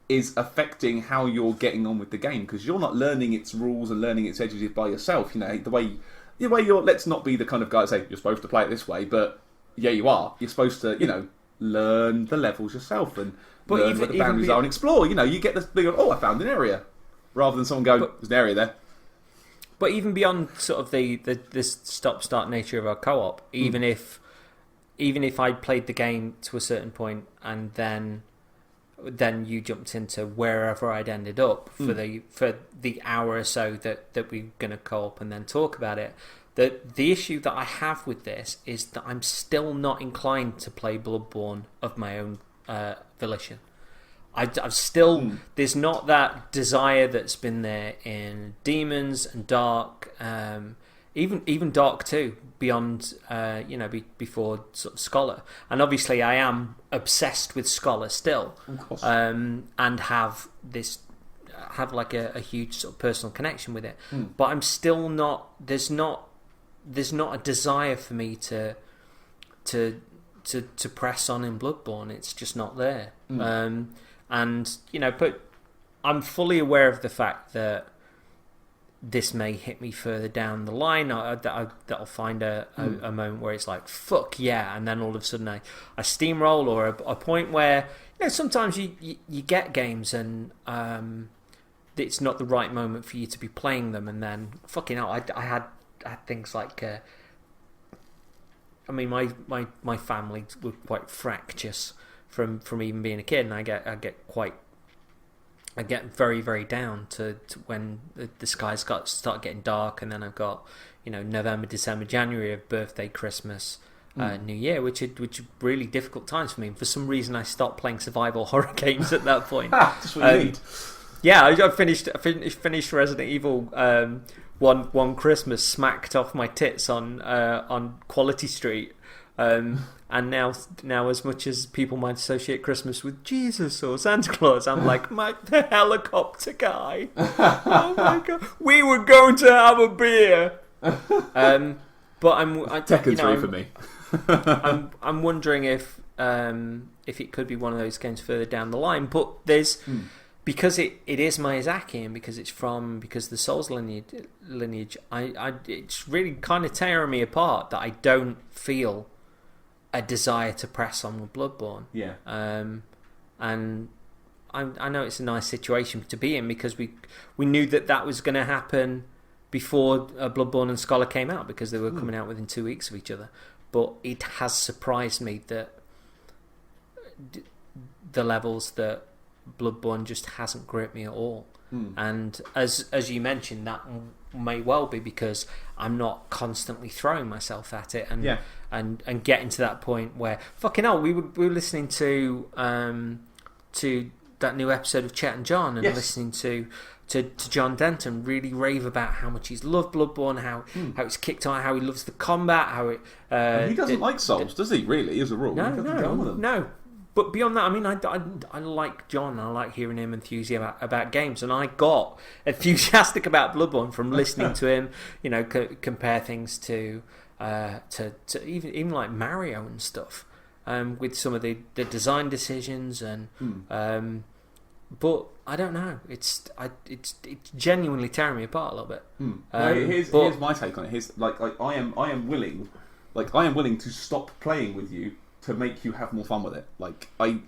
is affecting how you're getting on with the game, because you're not learning its rules and learning its edges by yourself. The way you're. Let's not be the kind of guy that say you're supposed to play it this way, but yeah, you are. You're supposed to, learn the levels yourself and learn what the boundaries are and explore. You get the thing of, I found an area, rather than someone going, there's an area there. But even beyond sort of this stop-start nature of our co-op, even if I played the game to a certain point and then you jumped into wherever I'd ended up for the hour or so that we're going to co-op and then talk about it. The issue that I have with this is that I'm still not inclined to play Bloodborne of my own volition. I've still there's not that desire that's been there in Demons and Dark, even Dark 2, beyond before sort of Scholar. And obviously I am obsessed with Scholar still, of course. And have like a huge sort of personal connection with it. But I'm still not. There's not a desire for me to press on in Bloodborne. It's just not there. And but I'm fully aware of the fact that this may hit me further down the line. That'll find a moment where it's like, fuck yeah, and then all of a sudden I steamroll, or a point where sometimes you get games and it's not the right moment for you to be playing them, and then fucking hell, I had things like my family were quite fractious from even being a kid, and I get very, very down to when the skies start getting dark, and then I've got November, December, January of birthday, Christmas, New Year, which are really difficult times for me. And for some reason, I stopped playing survival horror games at that point. That's what you need. Yeah, I finished Resident Evil one Christmas, smacked off my tits on Quality Street. And now, as much as people might associate Christmas with Jesus or Santa Claus, I'm like, the helicopter guy. Oh my god, we were going to have a beer. But Tekken 3 for me. I'm wondering if it could be one of those games further down the line. But there's because it is Miyazaki, and because the Souls lineage, it's really kind of tearing me apart that I don't feel a desire to press on with Bloodborne. Yeah. And I know it's a nice situation to be in, because we knew that was going to happen before Bloodborne and Scholar came out, because they were coming out within 2 weeks of each other. But it has surprised me that the levels that Bloodborne just hasn't gripped me at all. And as you mentioned, that may well be because I'm not constantly throwing myself at it, and getting to that point where fucking hell, we were listening to that new episode of Chet and John, and listening to John Denton really rave about how much he's loved Bloodborne, how it's kicked on, how he loves the combat, how it. He doesn't like Souls, does he? Really, as a rule, No. But beyond that, I mean, I like John. I like hearing him enthusiastic about games, and I got enthusiastic about Bloodborne from listening to him. Compare things to even like Mario and stuff, with some of the design decisions and. But I don't know. It's genuinely tearing me apart a little bit. Here's my take on it. I am willing to stop playing with you to make you have more fun with it. Like, I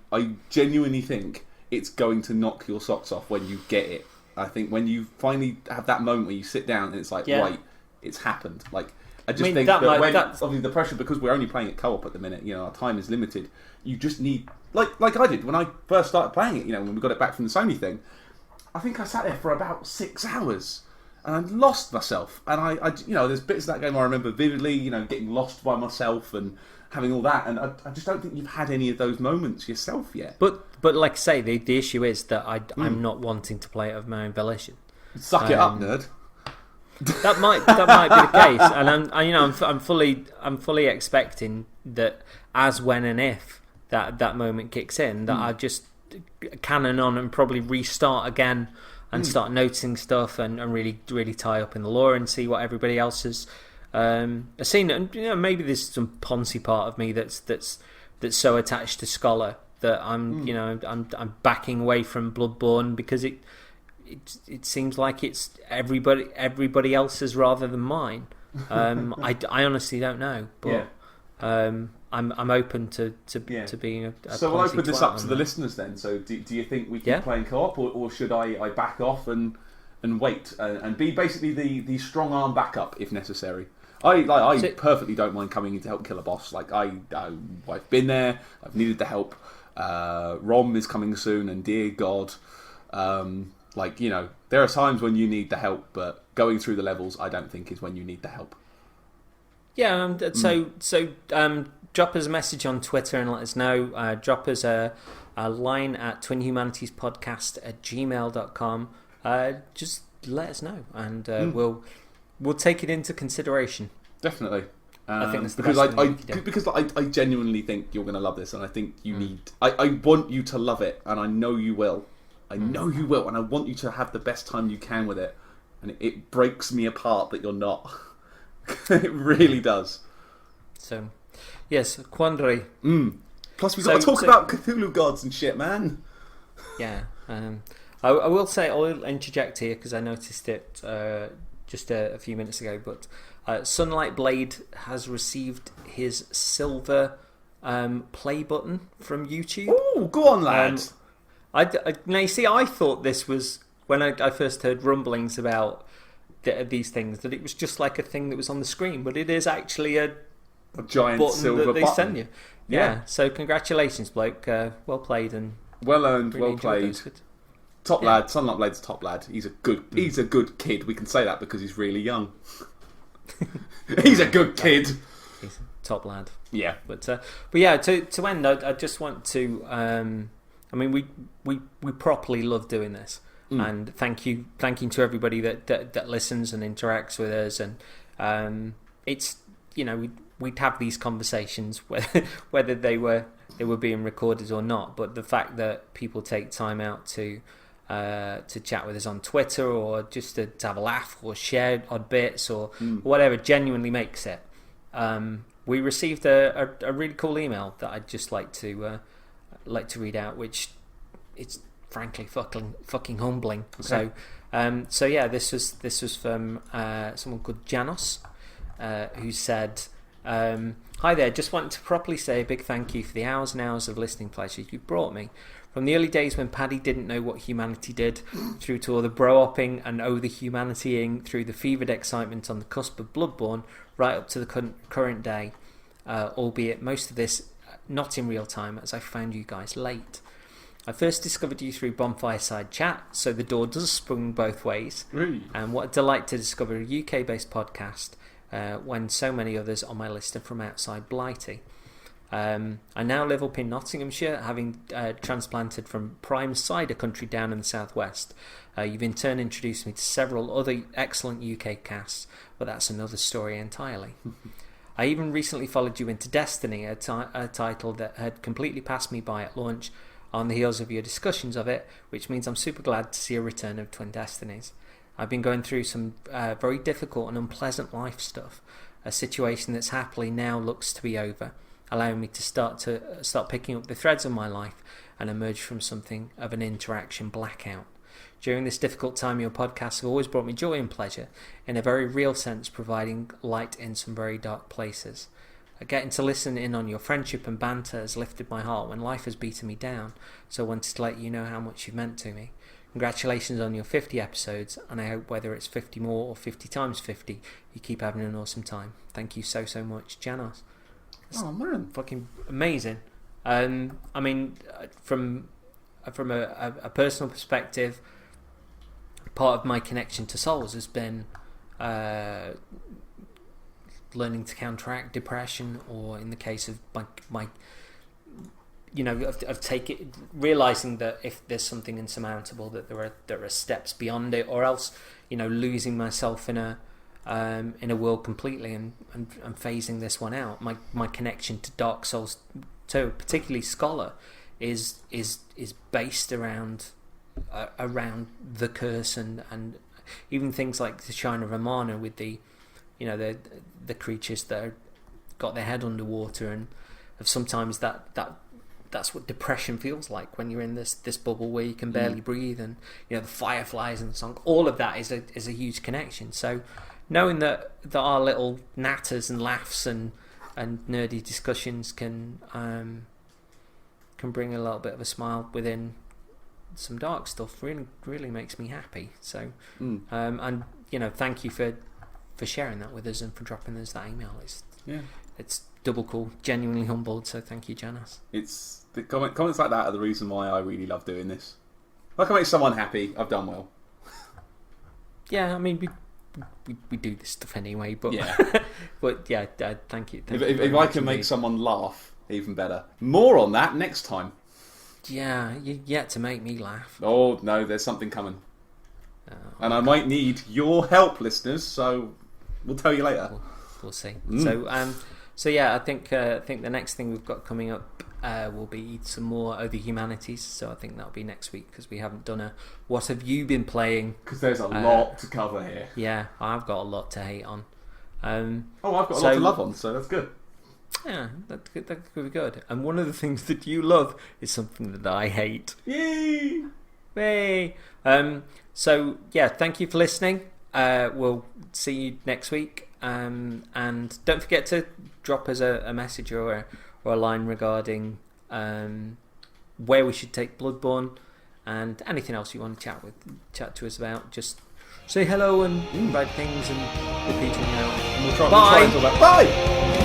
genuinely think it's going to knock your socks off when you get it. I think when you finally have that moment where you sit down and it's like, right, it's happened. Like, I think that obviously the pressure, because we're only playing it co-op at the minute, our time is limited. You just need, like I did when I first started playing it, when we got it back from the Sony thing, I think I sat there for about 6 hours. And I lost myself. And I there's bits of that game I remember vividly, getting lost by myself and having all that. And I just don't think you've had any of those moments yourself yet. But like I say, the issue is that I'm not wanting to play it of my own volition. Suck it up, nerd. That might be the case, and I'm fully expecting that as, when, and if that moment kicks in, that I just cannon on and probably restart again. And start noticing stuff and really, really tie up in the lore and see what everybody else has seen. And maybe there's some Ponzi part of me that's so attached to Scholar that I'm backing away from Bloodborne because it seems like it's everybody else's rather than mine. I honestly don't know, but I'm open to being a so we'll open this up to the listeners then. So do you think we keep playing co-op, or should I back off and wait and be basically the strong arm backup if necessary? I perfectly don't mind coming in to help kill a boss. Like I've been there. I've needed the help. Rom is coming soon, and dear God, there are times when you need the help, but going through the levels, I don't think is when you need the help. Yeah, so drop us a message on Twitter and let us know. Drop us a line at twinhumanitiespodcast@gmail.com. Just let us know, and we'll take it into consideration. Definitely. I think that's the best thing because I genuinely think you're going to love this, and I think you need. I want you to love it, and I know you will. I know you will, and I want you to have the best time you can with it. And it breaks me apart that you're not. It really does. So, yes, quandary. Plus, we've got to talk about Cthulhu gods and shit, man. Yeah. I will say, I'll interject here because I noticed it just a few minutes ago, but Sunlight Blade has received his silver play button from YouTube. Oh, go on, lad. Now, you see, I thought this was, when I first heard rumblings about these things, that it was just like a thing that was on the screen, but it is actually a giant button silver that they button. send you. Yeah. So congratulations, bloke. Well played and well earned, really well played. those. Top lad, Sunlight Blade's top lad. He's a good kid. We can say that because he's really young. He's a good kid. He's a top lad. Yeah. But yeah, to end, I just want to. I mean, we properly love doing this, and thank you to everybody that listens and interacts with us, and it's, you know, we'd have these conversations whether they were being recorded or not, but the fact that people take time out to chat with us on Twitter or just to have a laugh or share odd bits or whatever genuinely makes it. We received a really cool email that I'd just like to read out, which it's frankly fucking humbling. Okay. So yeah, this was from someone called Janos, who said, "Hi there, just wanted to properly say a big thank you for the hours and hours of listening pleasure you've brought me. From the early days when Paddy didn't know what humanity did, through to all the bro-opping and the humanitying, through the fevered excitement on the cusp of Bloodborne, right up to the current day, albeit most of this not in real time, as I found you guys late. I first discovered you through Bonfireside Chat, so the door does swing both ways. Really? And what a delight to discover a UK-based podcast when so many others on my list are from outside Blighty. I now live up in Nottinghamshire, having transplanted from prime cider country down in the southwest. You've in turn introduced me to several other excellent UK casts, but that's another story entirely. I even recently followed you into Destiny, a title that had completely passed me by at launch on the heels of your discussions of it, which means I'm super glad to see a return of Twin Destinies. I've been going through some very difficult and unpleasant life stuff, a situation that's happily now looks to be over, allowing me to start picking up the threads of my life and emerge from something of an interaction blackout. During this difficult time, your podcasts have always brought me joy and pleasure, in a very real sense providing light in some very dark places. Getting to listen in on your friendship and banter has lifted my heart when life has beaten me down, so I wanted to let you know how much you've meant to me. Congratulations on your 50 episodes, and I hope whether it's 50 more or 50 times 50, you keep having an awesome time. Thank you so much, Janos." Oh man, fucking amazing. I mean, from a personal perspective, part of my connection to souls has been learning to counteract depression, or in the case of my you know, of realizing that if there's something insurmountable, that there are steps beyond it, or else, you know, losing myself in a world completely and phasing this one out. My connection to Dark Souls 2, particularly Scholar, is based around the curse and even things like the Shrine of Amana with the, you know, the creatures that got their head underwater, and of sometimes that's what depression feels like when you're in this bubble where you can barely breathe, and you know, the fireflies and the song, all of that is a huge connection. So knowing that our little natters and laughs and nerdy discussions can bring a little bit of a smile within some dark stuff really makes me happy. So and you know, thank you for sharing that with us and for dropping us that email. It's double cool, genuinely humbled, so thank you, Janos. It's the comments like that are the reason why I really love doing this. If I can make someone happy, I've done well. Yeah, I mean, we do this stuff anyway, but yeah, but yeah, thank you. If I can make someone laugh, even better. More on that next time. Yeah, you're yet to make me laugh. Oh no, there's something coming, and I might need your help, listeners. So we'll tell you later. We'll see. So yeah, I think the next thing we've got coming up will be some more of the Humanities. So I think that'll be next week, because we haven't done a "What have you been playing?" Because there's a lot to cover here. Yeah, I've got a lot to hate on. I've got a lot to love on, so that's good. Yeah, that could be good. And one of the things that you love is something that I hate. Yay! Yay! So yeah, thank you for listening. We'll see you next week. And don't forget to drop us a message or a line regarding where we should take Bloodborne and anything else you want to chat to us about. Just say hello and write things and repeat it out. We'll try and talk about. Bye!